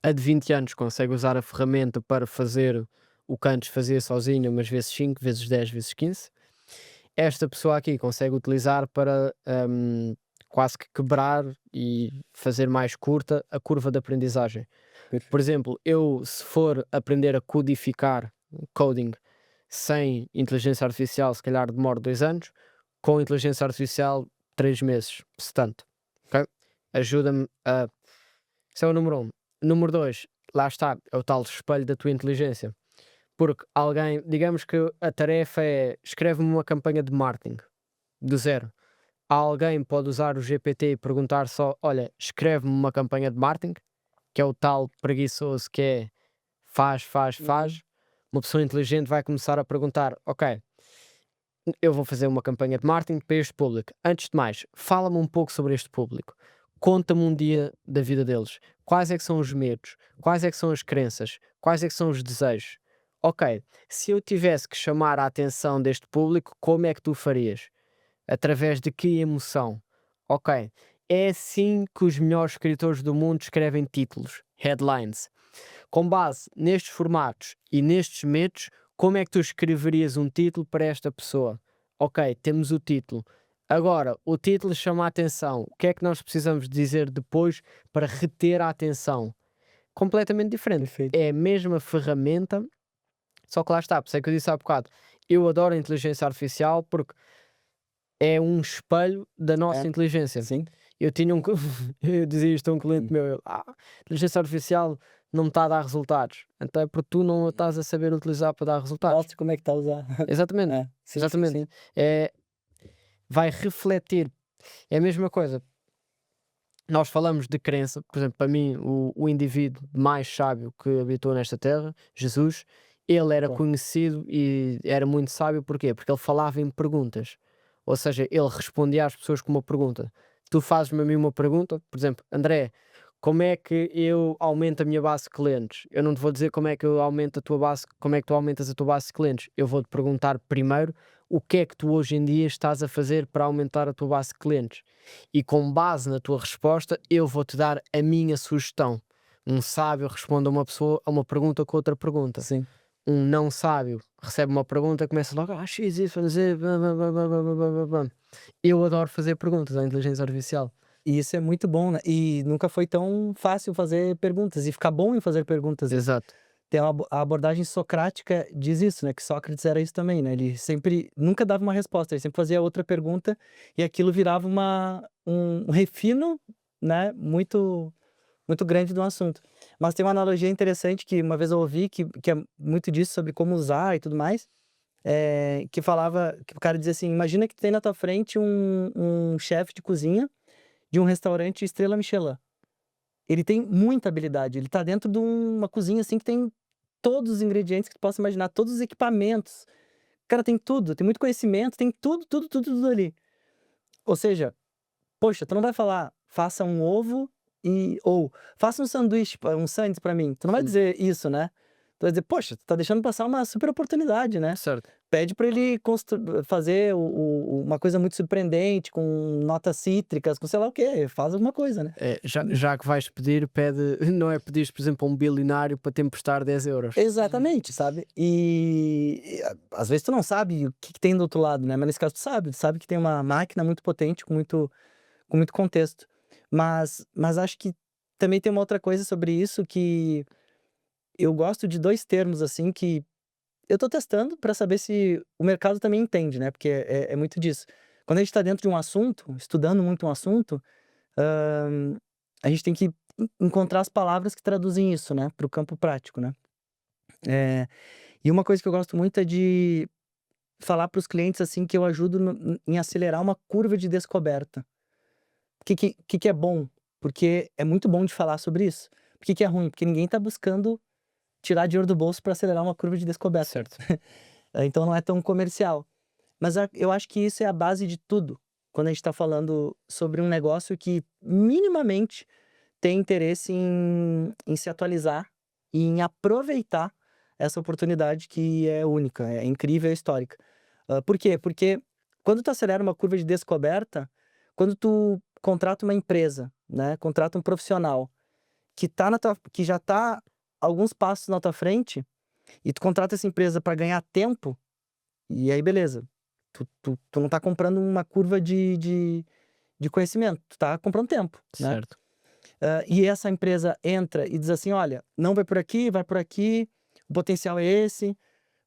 a de 20 anos consegue usar a ferramenta para fazer o que antes fazia sozinha, mas vezes 5 vezes 10 vezes 15. Esta pessoa aqui consegue utilizar para quase que quebrar e fazer mais curta a curva de aprendizagem. Por Perfeito. exemplo, eu se for aprender a codificar coding sem inteligência artificial, se calhar demora 2 anos, com inteligência artificial 3 meses, se tanto. Ok? Ajuda-me a. Isso é o número um. Número 2, lá está, é o tal espelho da tua inteligência. Porque alguém, digamos que a tarefa é escreve-me uma campanha de marketing do zero. Alguém pode usar o GPT e perguntar só: olha, escreve-me uma campanha de marketing, que é o tal preguiçoso que é faz, faz, Uhum. faz. Uma pessoa inteligente vai começar a perguntar: ok, eu vou fazer uma campanha de marketing para este público. Antes de mais, fala-me um pouco sobre este público. Conta-me um dia da vida deles. Quais é que são os medos? Quais é que são as crenças? Quais é que são os desejos? Ok, se eu tivesse que chamar a atenção deste público, como é que tu farias? Através de que emoção? Ok, é assim que os melhores escritores do mundo escrevem títulos, headlines. Com base nestes formatos e nestes medos, como é que tu escreverias um título para esta pessoa? Ok, temos o título. Agora, o título chama a atenção. O que é que nós precisamos dizer depois para reter a atenção? Completamente diferente. Perfeito. É a mesma ferramenta, só que lá está, por isso é que eu disse há bocado. Eu adoro a inteligência artificial porque é um espelho da É, nossa inteligência. sim. Eu tinha eu dizia isto a um cliente Hum. meu, ele: inteligência artificial não me está a dar resultados, então é porque tu não a estás a saber utilizar para dar resultados. Mostre como é que tá a usar. Exatamente, É, sim, sim, exatamente. sim. É, vai refletir, é a mesma coisa. Nós falamos de crença, por exemplo, para mim, o indivíduo mais sábio que habitou nesta terra, Jesus, ele era Concordo. conhecido e era muito sábio, porquê? Porque ele falava em perguntas, ou seja, ele respondia às pessoas com uma pergunta. Tu fazes-me a mim uma pergunta, por exemplo, André, como é que eu aumento a minha base de clientes? Eu não te vou dizer como é que eu aumento a tua base, como é que tu aumentas a tua base de clientes. Eu vou-te perguntar primeiro o que é que tu hoje em dia estás a fazer para aumentar a tua base de clientes. E com base na tua resposta, eu vou-te dar a minha sugestão. Um sábio responde a uma pessoa a uma pergunta com outra pergunta. Sim. Um não sábio recebe uma pergunta, começa logo, X, Y, Z, bam, bam, bam, bam, bam, bam, bam, bam." Eu adoro fazer perguntas à inteligência artificial. E isso é muito bom, né? E nunca foi tão fácil fazer perguntas e ficar bom em fazer perguntas, né? Exato. Tem a abordagem socrática diz isso, né? Que Sócrates era isso também, né? Ele sempre nunca dava uma resposta, ele sempre fazia outra pergunta e aquilo virava um refino, né? Muito grande do assunto. Mas tem uma analogia interessante que uma vez eu ouvi que é muito disso sobre como usar e tudo mais. Que falava que o cara dizia assim: imagina que tem na tua frente um chefe de cozinha de um restaurante estrela Michelin. Ele tem muita habilidade, ele tá dentro de uma cozinha, assim, que tem todos os ingredientes que tu possa imaginar, todos os equipamentos. O cara tem tudo, tem muito conhecimento, tem tudo, tudo, tudo, tudo ali. Ou seja, poxa, tu não vai falar: "Faça um ovo ou faça um sanduíche, um sandes pra mim". Tu não vai Sim, dizer isso, né. Tu vai dizer: "Poxa, tu tá deixando passar uma super oportunidade, né". certo. Pede pra ele fazer uma coisa muito surpreendente, com notas cítricas, com sei lá o quê, faz alguma coisa, né. É, já que vais pedir, pede, não é pedir, por exemplo, a um bilionário para te emprestar 10 euros. Exatamente, sabe. Às vezes tu não sabe o que que tem do outro lado, né, mas nesse caso tu sabe que tem uma máquina muito potente com muito contexto. Mas acho que também tem uma outra coisa sobre isso que eu gosto de 2 termos, assim, que eu tô testando pra saber se o mercado também entende, né, porque é muito disso. Quando a gente tá dentro de um assunto, estudando muito um assunto, a gente tem que encontrar as palavras que traduzem isso, né, para o campo prático, né. E uma coisa que eu gosto muito é de falar para os clientes, assim, que eu ajudo em acelerar uma curva de descoberta. Que é bom? Porque é muito bom de falar sobre isso. Por que é ruim? Porque ninguém está buscando tirar dinheiro do bolso para acelerar uma curva de descoberta. Certo. Então não é tão comercial. Mas eu acho que isso é a base de tudo, quando a gente está falando sobre um negócio que minimamente tem interesse em se atualizar e em aproveitar essa oportunidade que é única, é incrível, é histórica. Por quê? Porque quando tu acelera uma curva de descoberta, quando tu contrata uma empresa, né, contrata um profissional que já está alguns passos na tua frente, e tu contrata essa empresa para ganhar tempo, e aí beleza, tu não tá comprando uma curva de conhecimento, tu tá comprando tempo, né. Certo. E essa empresa entra e diz assim: "Olha, não vai por aqui, o potencial é esse,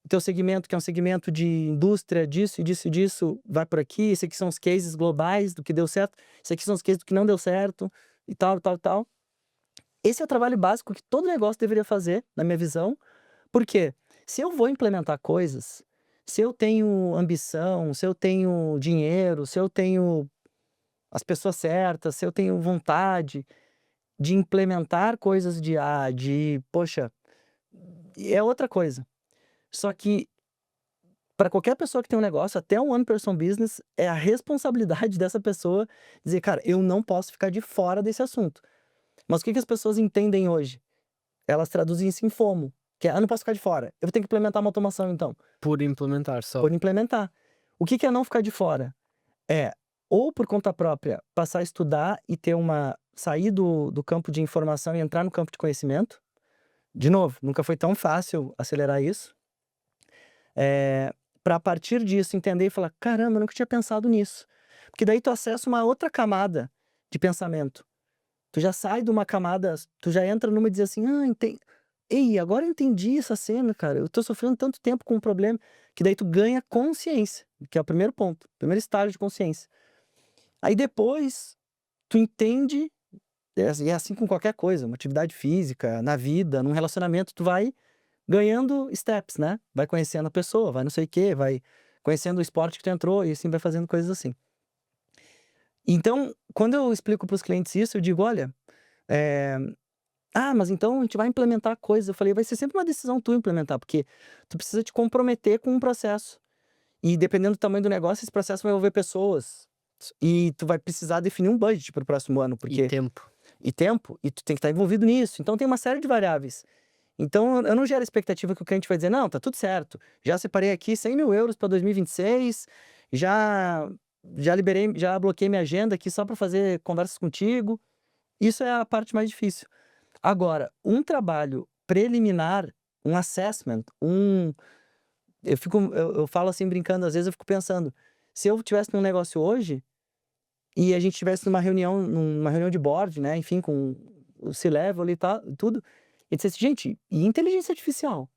o teu segmento, que é um segmento de indústria disso e disso e disso, vai por aqui, esse aqui são os cases globais do que deu certo, esse aqui são os cases do que não deu certo", e tal, tal, tal. Esse é o trabalho básico que todo negócio deveria fazer, na minha visão, porque se eu vou implementar coisas, se eu tenho ambição, se eu tenho dinheiro, se eu tenho as pessoas certas, se eu tenho vontade de implementar coisas de poxa, é outra coisa. Só que para qualquer pessoa que tem um negócio, até um one person business, é a responsabilidade dessa pessoa dizer: "Cara, eu não posso ficar de fora desse assunto". Mas o que que as pessoas entendem hoje? Elas traduzem isso em FOMO, que é: "Ah, não posso ficar de fora, eu vou ter que implementar uma automação então", Por implementar só. por implementar. O que que é não ficar de fora? É, ou por conta própria, passar a estudar e ter sair do campo de informação e entrar no campo de conhecimento. De novo, nunca foi tão fácil acelerar isso. Pra a partir disso entender e falar: "Caramba, eu nunca tinha pensado nisso". Porque daí tu acessa uma outra camada de pensamento. Tu já sai de uma camada, tu já entra numa e diz assim: "Ah, ei, agora eu entendi essa cena, cara, eu tô sofrendo tanto tempo com um problema", que daí tu ganha consciência, que é o primeiro ponto, primeiro estágio de consciência. Aí depois, tu entende, e é assim com qualquer coisa, uma atividade física, na vida, num relacionamento, tu vai ganhando steps, né, vai conhecendo a pessoa, vai não sei o quê, vai conhecendo o esporte que tu entrou e assim vai fazendo coisas assim. Então, quando eu explico para os clientes isso, eu digo: "Olha, eh" "Ah, mas então a gente vai implementar coisas", eu falei: "Vai ser sempre uma decisão tua implementar, porque tu precisa te comprometer com um processo, e dependendo do tamanho do negócio, esse processo vai envolver pessoas, e tu vai precisar definir um budget para o próximo ano, E porque tempo. e tempo, e tu tem que estar envolvido nisso, então tem uma série de variáveis". Então eu não gero a expectativa que o cliente vai dizer: "Não, tá tudo certo, já separei aqui 100.000 euros para 2026, já já bloqueei minha agenda aqui só para fazer conversas contigo". Isso é a parte mais difícil. Agora, um trabalho preliminar, um assessment, eu falo assim brincando, às vezes eu fico pensando, se eu tivesse num negócio hoje, e a gente tivesse numa reunião de board, né, enfim, com o C-level ali e tal, tudo, e dissesse: "Gente, e inteligência artificial?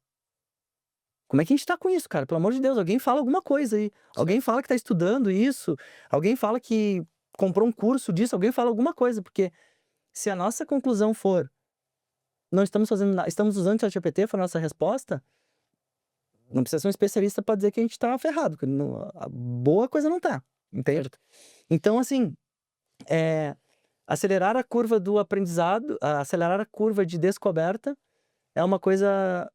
Como é que a gente tá com isso, cara? Pelo amor de Deus, alguém fala alguma coisa aí. Alguém Certo. fala que tá estudando isso, alguém fala que comprou um curso disso, alguém fala alguma coisa", porque se a nossa conclusão for: "Não estamos fazendo nada, estamos usando o ChatGPT", for a nossa resposta, não precisa ser um especialista para dizer que a gente tá ferrado, que não, a boa coisa não tá, entende? Certo. Então assim, eh, acelerar a curva do aprendizado, acelerar a curva de descoberta é uma coisa,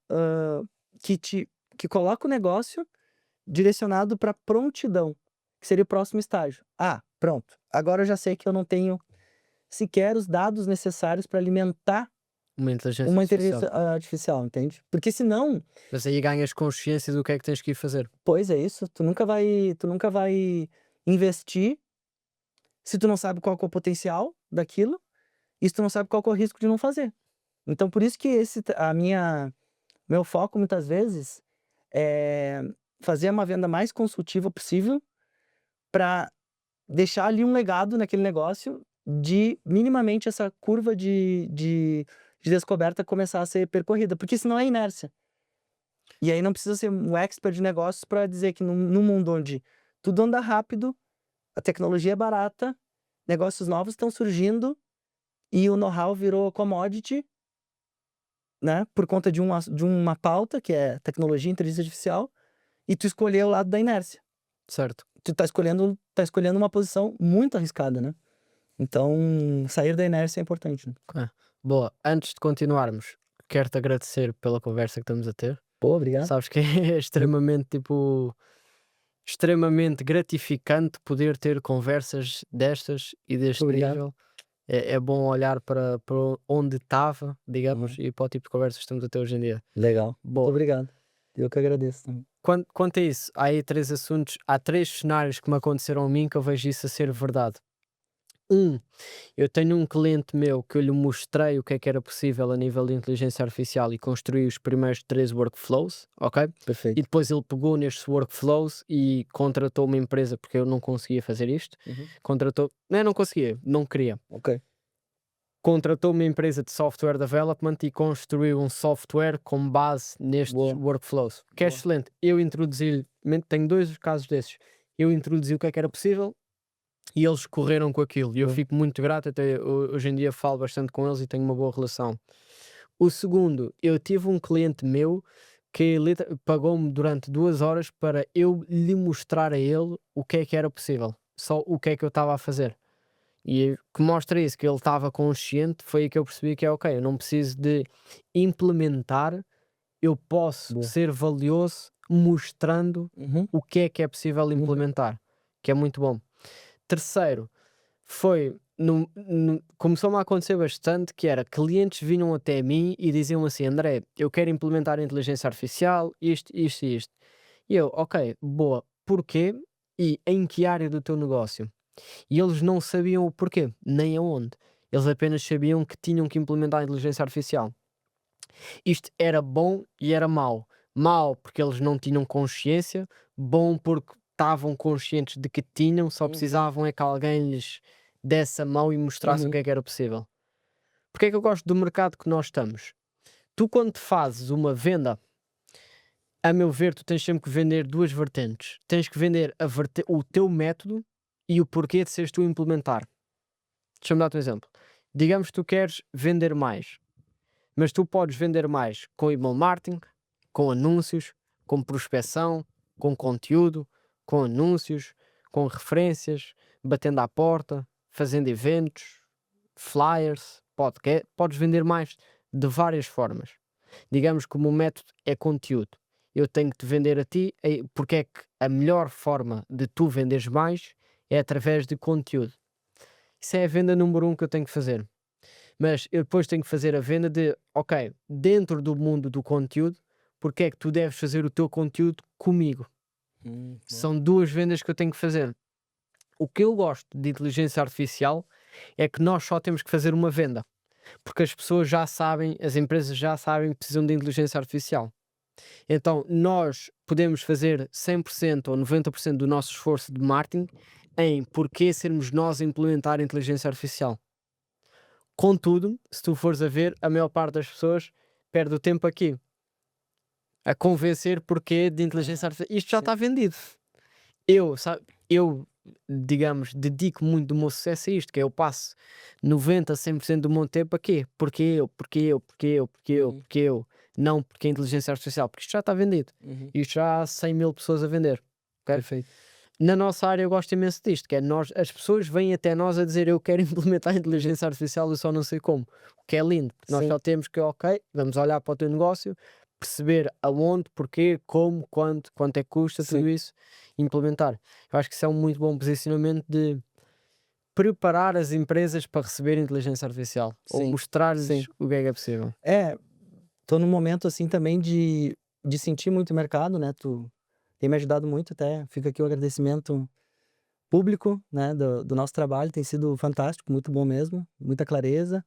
que te que coloca o negócio direcionado para prontidão, que seria o próximo estágio. "Ah, pronto, agora eu já sei que eu não tenho sequer os dados necessários para alimentar Uma inteligência uma artificial. inteligência artificial", entende? Porque senão, Mas aí ganhas consciência do que é que tens que ir fazer. pois é isso, tu nunca vai investir se tu não sabe qual que é o potencial daquilo, e se tu não sabe qual que é o risco de não fazer. Então por isso que esse a minha meu foco muitas vezes é fazer uma venda mais consultiva possível, para deixar ali um legado naquele negócio, de minimamente essa curva de descoberta começar a ser percorrida, porque senão é inércia. E aí não precisa ser um expert de negócios para dizer que num mundo onde tudo anda rápido, a tecnologia é barata, negócios novos estão surgindo, e o know-how virou commodity, né? Por conta de uma pauta que é tecnologia e inteligência artificial, e tu escolheu o lado da inércia. Certo. Tu tá escolhendo uma posição muito arriscada, né? Então, sair da inércia é importante, né? Ok. Boa. Antes de continuarmos, quero-te agradecer pela conversa que estamos a ter. Pô, obrigado. Sabes que é extremamente, tipo, extremamente gratificante poder ter conversas destas e deste Obrigado. nível. É bom olhar para onde estava, digamos, Uhum. e para o tipo de conversas que estamos a ter hoje em dia. Legal. Muito Boa. obrigado. Eu que agradeço também. Quanto a isso, há aí 3 assuntos, há 3 cenários que me aconteceram a mim que eu vejo isso a ser verdade. Eu tenho um cliente meu que eu lhe mostrei o que era possível a nível de inteligência artificial e construí os primeiros 3 workflows, ok? E Perfeito. depois ele pegou nestes workflows e contratou uma empresa, porque eu não conseguia fazer isto. Contratou, não conseguia, não queria. Ok. Contratou uma empresa de software development e construiu um software com base nestes Boa. workflows. Que é Boa. excelente. Eu introduzi, tenho 2 casos desses. Eu introduzi o que era possível e eles correram com aquilo. E eu Boa. fico muito grato, até hoje em dia falo bastante com eles e tenho uma boa relação. O segundo, eu tive um cliente meu que pagou-me durante 2 horas para eu lhe mostrar a ele o que era possível. Só o que é que eu estava a fazer. E que mostra isso, que ele estava consciente, foi aí que eu percebi que é ok, eu não preciso de implementar, eu posso Boa. ser valioso mostrando Uhum. o que é possível implementar, que é muito bom. Terceiro, foi, começou-me a acontecer bastante, que era, clientes vinham até mim e diziam assim, André, eu quero implementar a inteligência artificial, isto, isto e isto. E eu, ok, boa, porquê e em que área do teu negócio? E eles não sabiam o porquê, nem aonde. Eles apenas sabiam que tinham que implementar a inteligência artificial. Isto era bom e era mau. Mau porque eles não tinham consciência, bom porque estavam conscientes de que tinham, só precisavam é que alguém lhes desse a mão e mostrasse o Uhum. que era possível. Porque é que eu gosto do mercado que nós estamos? Tu, quando fazes uma venda, a meu ver, tu tens sempre que vender 2 vertentes. Tens que vender o teu método e o porquê de seres tu a implementar. Deixa-me dar-te um exemplo. Digamos que tu queres vender mais, mas tu podes vender mais com email marketing, com anúncios, com prospecção, com conteúdo, com anúncios, com referências, batendo à porta, fazendo eventos, flyers, podcast. Podes vender mais de várias formas. Digamos que o meu método é conteúdo. Eu tenho que te vender a ti, porque é que a melhor forma de tu venderes mais é através de conteúdo. Isso é a venda número 1 que eu tenho que fazer. Mas eu depois tenho que fazer a venda de, ok, dentro do mundo do conteúdo, porque é que tu deves fazer o teu conteúdo comigo? Boa. São 2 vendas que eu tenho que fazer. O que eu gosto de inteligência artificial é que nós só temos que fazer uma venda, porque as pessoas já sabem, as empresas já sabem que precisam de inteligência artificial. Então nós podemos fazer 100% ou 90% do nosso esforço de marketing em porque sermos nós a implementar a inteligência artificial. Contudo, se tu fores a ver, a maior parte das pessoas perde o tempo aqui a convencer porque de inteligência artificial. Isto já Sim. está vendido. Eu, digamos, dedico muito do meu sucesso a isto, que é eu passo 90, 100% do meu tempo a quê? Porque Uhum. eu. Não porque a inteligência artificial, porque isto já está vendido. Uhum. Isto já há 100 mil pessoas a vender. Ok? Perfeito. Na nossa área eu gosto imenso disto, que é as pessoas vêm até nós a dizer eu quero implementar a inteligência artificial, eu só não sei como. O que é lindo, porque nós Sim. só temos que, ok, vamos olhar para o teu negócio, perceber aonde, porquê, como, quanto é que custa, Sim. tudo isso, e implementar. Eu acho que isso é um muito bom posicionamento de preparar as empresas para receber inteligência artificial, ou Sim. mostrar-lhes Sim. o que é possível. Tô num momento, assim, também de sentir muito o mercado, né, tu tem me ajudado muito, até fica aqui o agradecimento público, né, do nosso trabalho, tem sido fantástico, muito bom mesmo, muita clareza.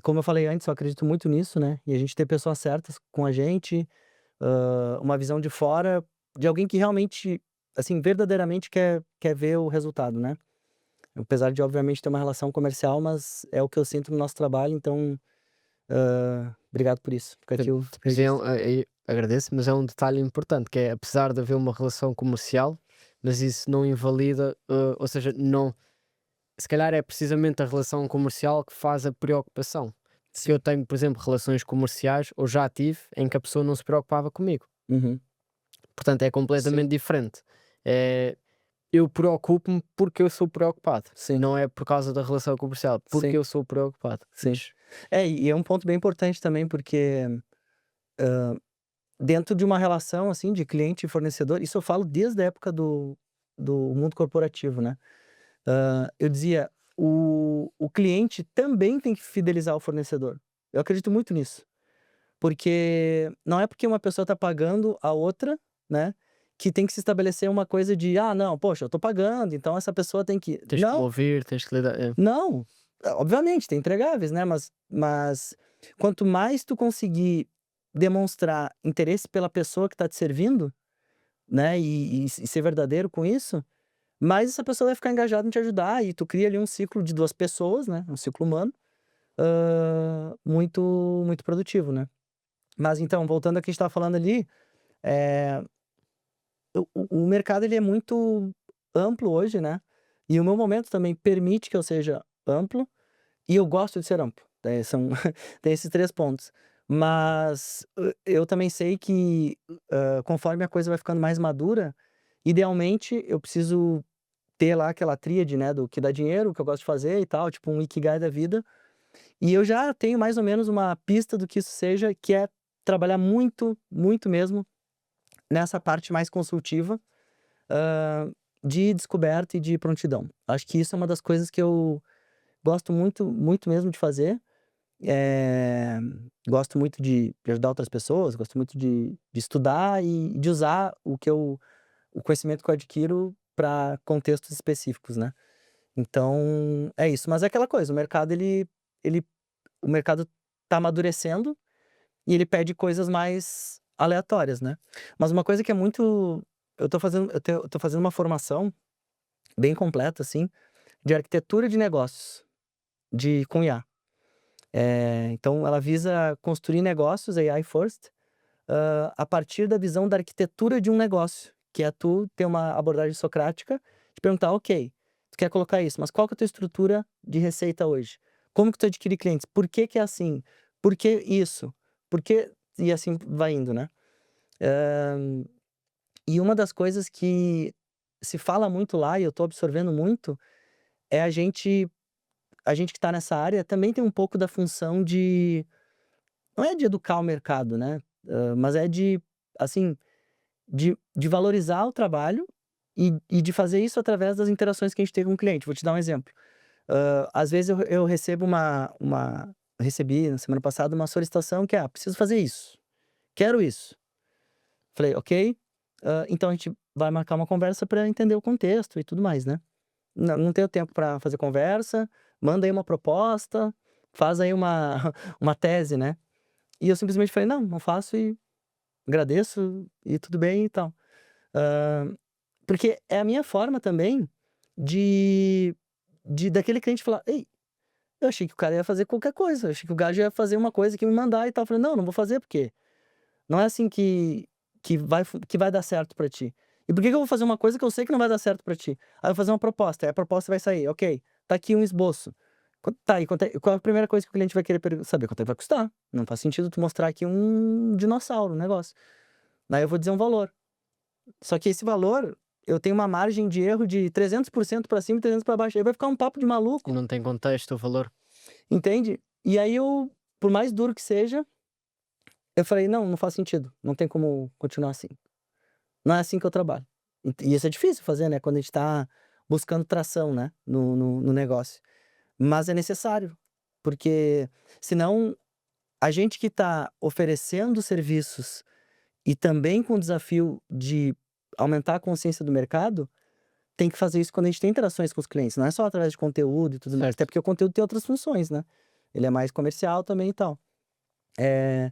Como eu falei antes, eu acredito muito nisso, né, e a gente ter pessoas certas com a gente, uma visão de fora, de alguém que realmente, assim, verdadeiramente quer ver o resultado, né. Apesar de obviamente ter uma relação comercial, mas é o que eu sinto no nosso trabalho, então, obrigado por isso. Fica aqui o Mas é, registro. agradeço, mas é um detalhe importante, que é, apesar de haver uma relação comercial, mas isso não invalida, ou seja, não. se calhar é precisamente a relação comercial que faz a preocupação. Que Sim. eu tenho, por exemplo, relações comerciais, ou já tive, em que a pessoa não se preocupava comigo. Uhum. Portanto, é Sim, completamente diferente. Eh, eu preocupo-me porque eu sou preocupado. sim, Não é por causa da relação comercial, porque sim, eu sou preocupado. sim. E é um ponto bem importante também, porque, dentro de uma relação, assim, de cliente e fornecedor, isso eu falo desde a época do mundo corporativo, né. Eu dizia: "O cliente também tem que fidelizar o fornecedor". Eu acredito muito nisso, porque não é porque uma pessoa está pagando a outra, né, que tem que se estabelecer uma coisa de: "Ah, não, poxa, eu tô pagando, então essa pessoa tem que". Tens que me Não, ouvir, tens que lidar. não. Obviamente tem entregáveis, né, mas quanto mais tu conseguir demonstrar interesse pela pessoa que está te servindo, né, e ser verdadeiro com isso, mais essa pessoa vai ficar engajada em te ajudar e tu cria ali um ciclo de 2 pessoas, né, um ciclo humano, muito muito produtivo, né. Mas então, voltando ao que a gente estava falando ali, eh, o mercado ele é muito amplo hoje, né, e o meu momento também permite que eu seja amplo, e eu gosto de ser amplo, são tem esses 3 pontos. Mas, eu também sei que, conforme a coisa vai ficando mais madura, idealmente eu preciso ter lá aquela tríade, né, do que dá dinheiro, o que eu gosto de fazer e tal, tipo um ikigai da vida. E eu já tenho mais ou menos uma pista do que isso seja, que é trabalhar muito, muito mesmo nessa parte mais consultiva, hã, de descoberta e de prontidão. Acho que isso é uma das coisas que eu gosto muito, muito mesmo de fazer. Eh, Gosto muito de ajudar outras pessoas, gosto muito de estudar e de usar o conhecimento que eu adquiro para contextos específicos, né. Então, é isso. Mas é aquela coisa, ele o mercado tá amadurecendo e ele pede coisas mais aleatórias, né. Mas uma coisa que é muito eu tô fazendo uma formação bem completa, assim, de arquitetura de negócios, com IA. Então ela visa construir negócios AI first, a partir da visão da arquitetura de um negócio, que é tu ter uma abordagem socrática, de perguntar: "Ok, tu quer colocar isso, mas qual que é a tua estrutura de receita hoje? Como que tu adquire clientes? Por que que é assim? Por que isso? Por que", e assim vai indo, né. Hã, e uma das coisas que se fala muito lá e eu tô absorvendo muito, é a gente que tá nessa área também tem um pouco da função de não é de educar o mercado, né, mas é de, assim, de valorizar o trabalho e de fazer isso através das interações que a gente tem com o cliente. Vou te dar um exemplo. Às vezes eu recebo recebi na semana passada uma solicitação que é: "Ah, preciso fazer isso, quero isso". Falei: "Ok, então a gente vai marcar uma conversa para entender o contexto e tudo mais, né". Não tenho tempo para fazer conversa, manda aí uma proposta, faz aí uma uma tese, né. E eu simplesmente falei: "Não, não faço e agradeço e tudo bem e tal". Hã, Porque é a minha forma também de daquele cliente falar: "Ei, eu achei que o cara ia fazer qualquer coisa, eu achei que o gajo ia fazer uma coisa que me mandar e tal". Eu falei: "Não, não vou fazer porque não é assim que vai dar certo pra ti. E por que que eu vou fazer uma coisa que eu sei que não vai dar certo pra ti? Aí eu vou fazer uma proposta, aí a proposta vai sair, ok, tá aqui um esboço. Tá, e qual é a primeira coisa que o cliente vai querer saber? Quanto é que vai custar. Não faz sentido tu mostrar aqui um dinossauro, um negócio. Daí eu vou dizer um valor. Só que esse valor, eu tenho uma margem de erro de 300% pra cima e 300 pra baixo. Aí vai ficar um papo de E maluco, não tem contexto o valor. entende? E aí eu, por mais duro que seja, eu falei: "Não, não faz sentido. Não tem como continuar assim". Não é assim que eu trabalho. E isso é difícil fazer, né, quando a gente tá buscando tração, né, no negócio. Mas é necessário, porque senão a gente que tá oferecendo serviços e também com o desafio de aumentar a consciência do mercado, tem que fazer isso quando a gente tem interações com os clientes, não é só através de conteúdo e tudo mais, até Certo. porque o conteúdo tem outras funções, né. Ele é mais comercial também e tal. Eh,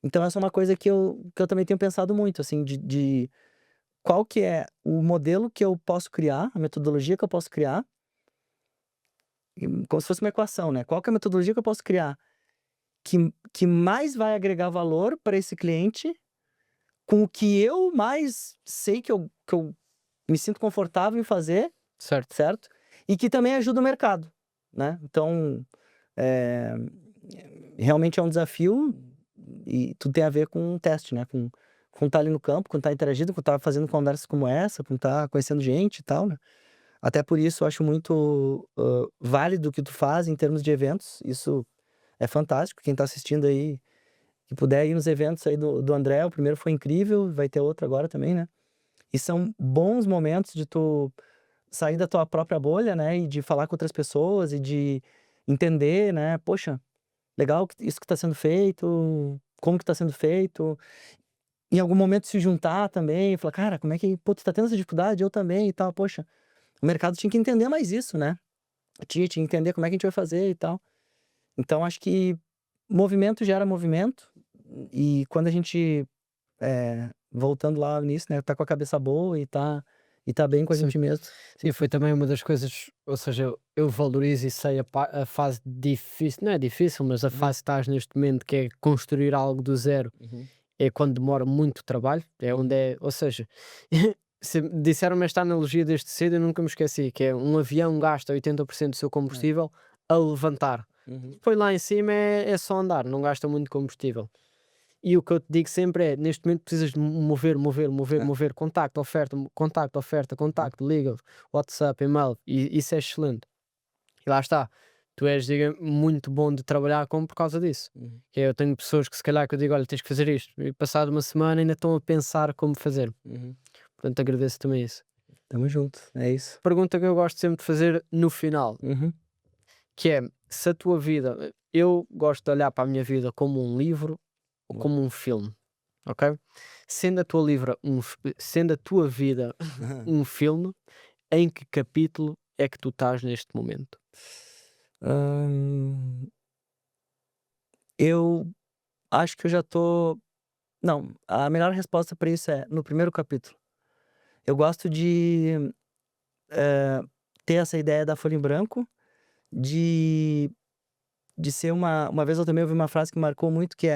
então essa é uma coisa que eu também tenho pensado muito, assim, de qual que é o modelo que eu posso criar, a metodologia que eu posso criar, como se fosse uma equação, né. Qual que é a metodologia que eu posso criar que mais vai agregar valor para esse cliente, com o que eu mais sei que eu me sinto confortável em fazer, Certo. certo? e que também ajuda o mercado, né? Então, é, realmente é um desafio e tudo tem a ver com um teste, né? Com estar ali no campo, com estar interagindo, com estar fazendo conversas como essa, com estar conhecendo gente e tal, né? Até por isso eu acho muito válido o que tu faz em termos de eventos. Isso é fantástico. Quem tá assistindo aí, que puder ir nos eventos aí do André, o primeiro foi incrível, vai ter outro agora também, né? E são bons momentos de tu sair da tua própria bolha, né? E de falar com outras pessoas e de entender, né? Poxa, legal isso que tá sendo feito, como que tá sendo feito. Em algum momento se juntar também, falar, cara, como é que, pô, tu tá tendo essa dificuldade? Eu também e tal, poxa. O mercado tinha que entender mais isso, né? Tinha que entender como é que a gente vai fazer e tal. Então acho que movimento gera movimento, e quando a gente, voltando lá no início, né, tá com a cabeça boa e tá bem com a Sim. gente mesmo. Sim, foi também uma das coisas, ou seja, eu valorizo e sei a fase difícil, não é difícil, mas a Uhum, fase que estás neste momento, que é construir algo do zero, uhum, é quando demora muito trabalho, é onde uhum. é, ou seja, disseram-me esta analogia desde cedo, eu nunca me esqueci, que é um avião gasta 80% do seu É. combustível a levantar. Uhum. Depois lá em cima é só andar, não gasta muito combustível. E o que eu te digo sempre é, neste momento precisas de mover, mover, mover, É. mover, contacto, oferta, Uhum, contacto, liga, WhatsApp, e-mail, e isso é excelente. E lá está, tu és, diga, muito bom de trabalhar com por causa disso. uhum. Que eu tenho pessoas que se calhar que eu digo, olha, tens que fazer isto, e passado uma semana ainda estão a pensar como fazer. Uhum. Portanto, agradeço também isso. Tamo junto, é isso. Pergunta que eu gosto sempre de fazer no final, Uhum. que é, se a tua vida, eu gosto de olhar para a minha vida como um livro ou Boa. como um filme. Ok? Sendo a tua vida um filme, em que capítulo é que tu estás neste momento? Hã, eu acho que eu já tô não, a melhor resposta pra isso é no primeiro capítulo. Eu gosto de, eh, ter essa ideia da folha em branco, de ser uma vez eu também ouvi uma frase que marcou muito que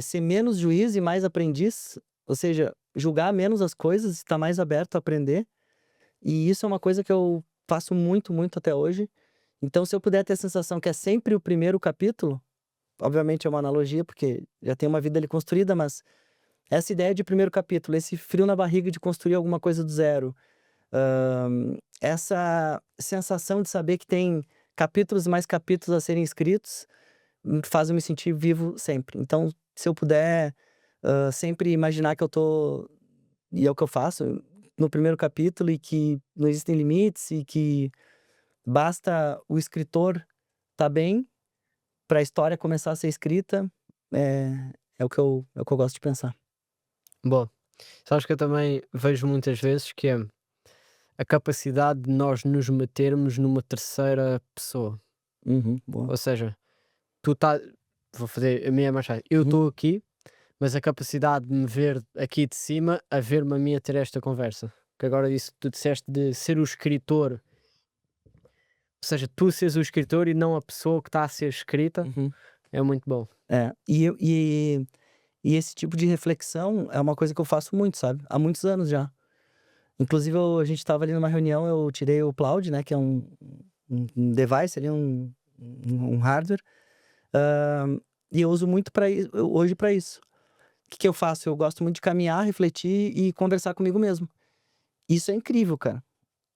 ser menos juiz e mais aprendiz, ou seja, julgar menos as coisas, estar mais aberto a aprender, e isso é uma coisa que eu faço muito, muito até hoje. Então se eu puder ter a sensação que é sempre o primeiro capítulo, obviamente é uma analogia, porque já tem uma vida ali construída, mas essa ideia de primeiro capítulo, esse frio na barriga de construir alguma coisa do zero, essa sensação de saber que tem capítulos e mais capítulos a serem escritos, faz eu me sentir vivo sempre. Então, se eu puder, sempre imaginar que eu tô e é o que eu faço, no primeiro capítulo e que não existem limites e que basta o escritor tá bem para a história começar a ser escrita, é é o que eu gosto de pensar. Boa. Sabes que eu também vejo muitas vezes que é a capacidade de nós nos metermos numa terceira pessoa. Uhum, boa. Ou seja, tu tá vou fazer a minha mais fácil. Eu Uhum, estou aqui, mas a capacidade de me ver aqui de cima, a ver-me a mim a ter esta conversa. Que agora isso que tu disseste de ser o escritor, ou seja, tu seres o escritor e não a pessoa que está a ser escrita, uhum. é muito bom. É, e esse tipo de reflexão é uma coisa que eu faço muito, sabe, há muitos anos já. Inclusive a gente estava ali numa reunião, eu tirei o Cloud, né, que é um device ali, um hardware, e eu uso muito para hoje para isso. O que que eu faço? Eu gosto muito de caminhar, refletir e conversar comigo mesmo. Isso é incrível, cara.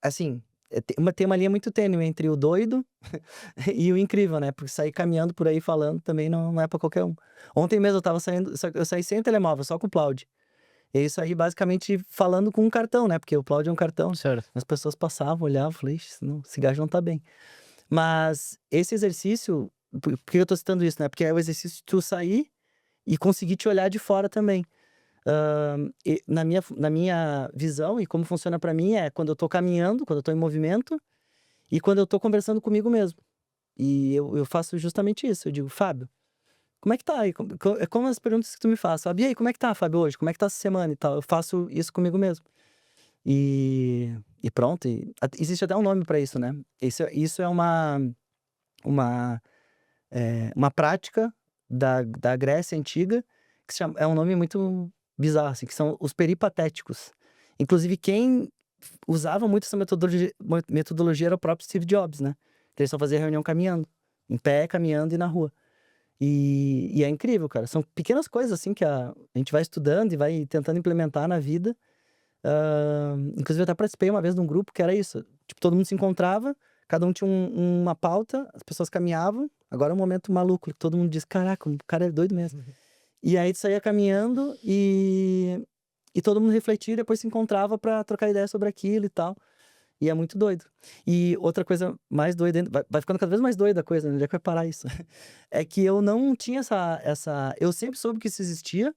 Assim, tem uma linha muito tênue entre o doido e o incrível, né, porque sair caminhando por aí falando também não é para qualquer um. Ontem mesmo eu estava saindo, só que eu saí sem o telemóvel, só com o Cloud. E isso aí basicamente falando com um cartão, né, porque o Cloud é um cartão. Certo. As pessoas passavam, olhavam, falei: "Ixi, esse gajo não tá bem". Mas esse exercício, por que eu tô citando isso, né, porque é o exercício de tu sair e conseguir te olhar de fora também. E na minha visão e como funciona pra mim é quando eu tô caminhando, quando eu tô em movimento e quando eu tô conversando comigo mesmo. E eu faço justamente isso, eu digo: "Fábio, como é que tá aí?" É como as perguntas que tu me faz, sabe: "E aí, como é que tá, Fábio, hoje? Como é que tá essa semana e tal?" Eu faço isso comigo mesmo. E pronto, existe até um nome pra isso, né. Isso é uma, uma prática da Grécia Antiga, que se chama é um nome muito bizarro, assim, que são os peripatéticos. Inclusive quem usavam muito essa metodologia era o próprio Steve Jobs, né? Que ele só fazia reunião caminhando, em pé, caminhando e na rua. E é incrível, cara. São pequenas coisas assim que a gente vai estudando e vai tentando implementar na vida. Inclusive, eu até participei uma vez de um grupo que era isso. Tipo, todo mundo se encontrava, cada um tinha uma pauta, as pessoas caminhavam. Agora é um momento maluco, que todo mundo diz, caraca, o cara é doido mesmo. E aí tu saía caminhando e todo mundo refletia e depois se encontrava pra trocar ideia sobre aquilo e tal. E é muito doido. E outra coisa mais doida ainda, vai ficando cada vez mais doida a coisa, né? Onde é que vai parar isso? É que eu não tinha essa... Eu sempre soube que isso existia,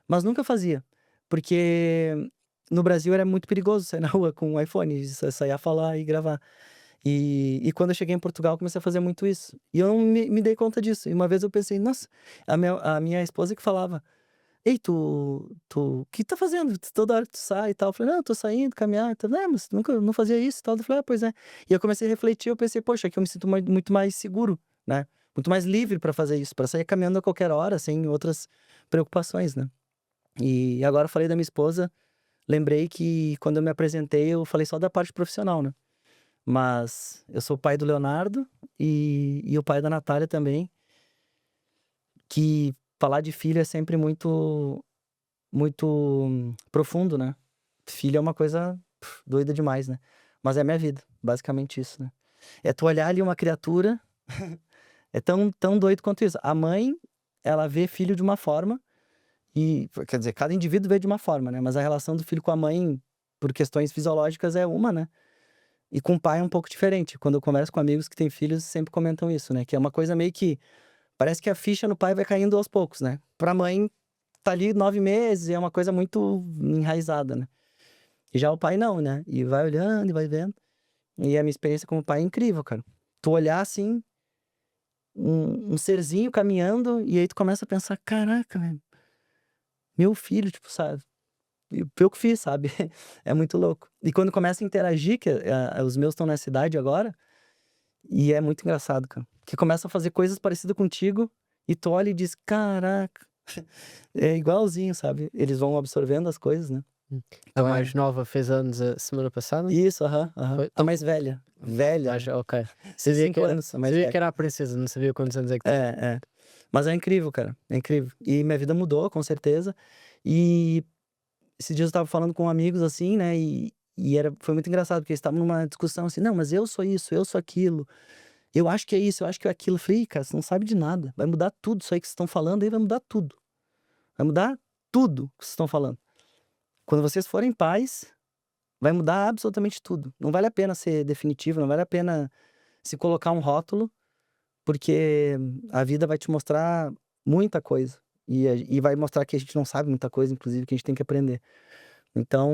mas nunca fazia. Porque no Brasil era muito perigoso sair na rua com um iPhone, sair a falar e gravar. E quando eu cheguei em Portugal, eu comecei a fazer muito isso. E eu não me dei conta disso. E uma vez eu pensei, nossa, a minha esposa que falava, ei, o que tá fazendo? Toda hora tu sai e tal. Eu falei, não, eu tô saindo, caminhar. E tal. Mas nunca não fazia isso e tal. Eu falei, pois é. E eu comecei a refletir, eu pensei, poxa, aqui eu me sinto muito mais seguro, né? Muito mais livre pra fazer isso, pra sair caminhando a qualquer hora, sem outras preocupações, né? E agora eu falei da minha esposa, lembrei que quando eu me apresentei, eu falei só da parte profissional, né? Mas eu sou o pai do Leonardo e o pai da Natália também, que falar de filho é sempre muito profundo, né? Filho é uma coisa doida demais, né? Mas é a minha vida, basicamente isso, né? É tu olhar ali uma criatura, é tão doido quanto isso. A mãe, ela vê filho de uma forma, e quer dizer, cada indivíduo vê de uma forma, né? Mas a relação do filho com a mãe, por questões fisiológicas, é uma, né? E com o pai é um pouco diferente. Quando eu converso com amigos que têm filhos, sempre comentam isso, né? Que é uma coisa meio que... Parece que a ficha no pai vai caindo aos poucos, né? Pra mãe, tá ali 9 meses e é uma coisa muito enraizada, né? E já o pai não, né? E vai olhando e vai vendo. E a minha experiência como pai é incrível, cara. Tu olhar assim, um serzinho caminhando, e aí tu começa a pensar, caraca, meu filho, tipo, sabe? Eu que fiz, sabe? É muito louco. E quando começa a interagir, que os meus estão nessa idade agora, e é muito engraçado, cara. Que começa a fazer coisas parecidas contigo, e tu olha e diz, caraca, é igualzinho, sabe? Eles vão absorvendo as coisas, né? A Então mais nova fez anos a semana passada. Isso, aham. Foi? A mais velha. Velha. Já, ok. Tem Sabia que 5 era, anos, a mais sabia velha. que era a princesa, não sabia quantos anos é que tinha. É. Mas é incrível, cara. É incrível. E minha vida mudou, com certeza. E esses dias eu tava falando com amigos, assim, né? Foi muito engraçado, porque eles estavam numa discussão assim, não, mas eu sou isso, eu sou aquilo. Eu acho que é isso, eu acho que é aquilo. Eu falei, "Ih, cara, você não sabe de nada. Vai mudar tudo. Isso aí que vocês estão falando aí vai mudar tudo. Vai mudar tudo que vocês estão falando. Quando vocês forem pais, vai mudar absolutamente tudo. Não vale a pena ser definitivo, não vale a pena se colocar um rótulo, porque a vida vai te mostrar muita coisa. E vai mostrar que a gente não sabe muita coisa, inclusive, que a gente tem que aprender. Então,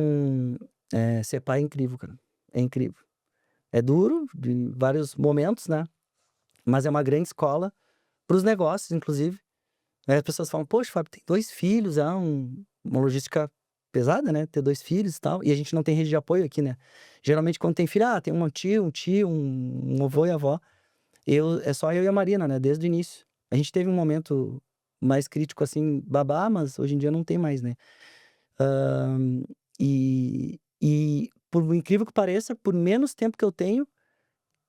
ser pai é incrível, cara. É incrível. É duro, de vários momentos, né? Mas é uma grande escola para os negócios, inclusive. Aí as pessoas falam, poxa, Fábio, tem 2 filhos, é uma logística pesada, né? Ter 2 filhos e tal. E a gente não tem rede de apoio aqui, né? Geralmente, quando tem filho, tem um tio, um avô e avó. É só eu e a Marina, né? Desde o início. A gente teve um momento mais crítico, assim, babá, mas hoje em dia não tem mais, né? E por incrível que pareça, por menos tempo que eu tenho,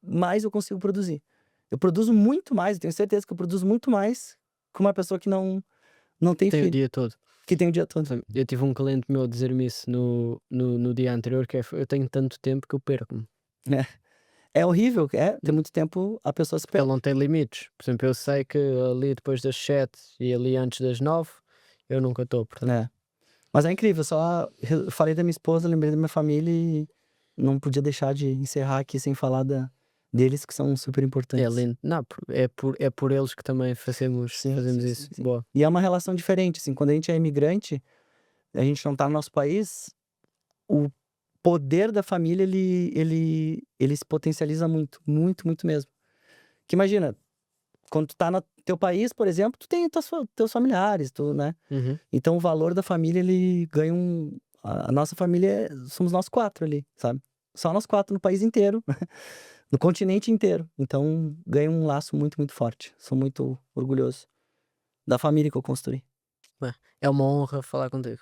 mais eu consigo produzir. Eu produzo muito mais, eu tenho certeza que eu produzo muito mais que uma pessoa que não tem Tem o filho, dia todo. que tem o dia todo. Eu tive um cliente meu a dizer-me isso no dia anterior, que é, eu tenho tanto tempo que eu perco-me. É horrível, tem muito tempo a pessoa se Porque ele perde. não tem limites. Por exemplo, eu sei que ali depois das 7 e ali antes das 9, eu nunca estou, portanto. É. Mas é incrível, eu falei da minha esposa, lembrei da minha família e não podia deixar de encerrar aqui sem falar deles, que são super É importantes. lindo. Não, é por eles que também fazemos Sim, sim, isso. sim. Boa. E é uma relação diferente, assim, quando a gente é imigrante, a gente não tá no nosso país, o poder da família, ele se potencializa muito, muito, muito mesmo. Que imagina, quando tu tá no teu país, por exemplo, tu tem teus familiares, né? Uhum. Então o valor da família, ele ganha a nossa família, somos nós 4 ali, sabe? Só nós 4 no país inteiro, no continente inteiro. Então ganha um laço muito, muito forte. Sou muito orgulhoso da família que eu construí. É uma honra falar contigo.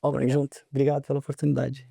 Tamo Obrigado. junto. Obrigado pela oportunidade.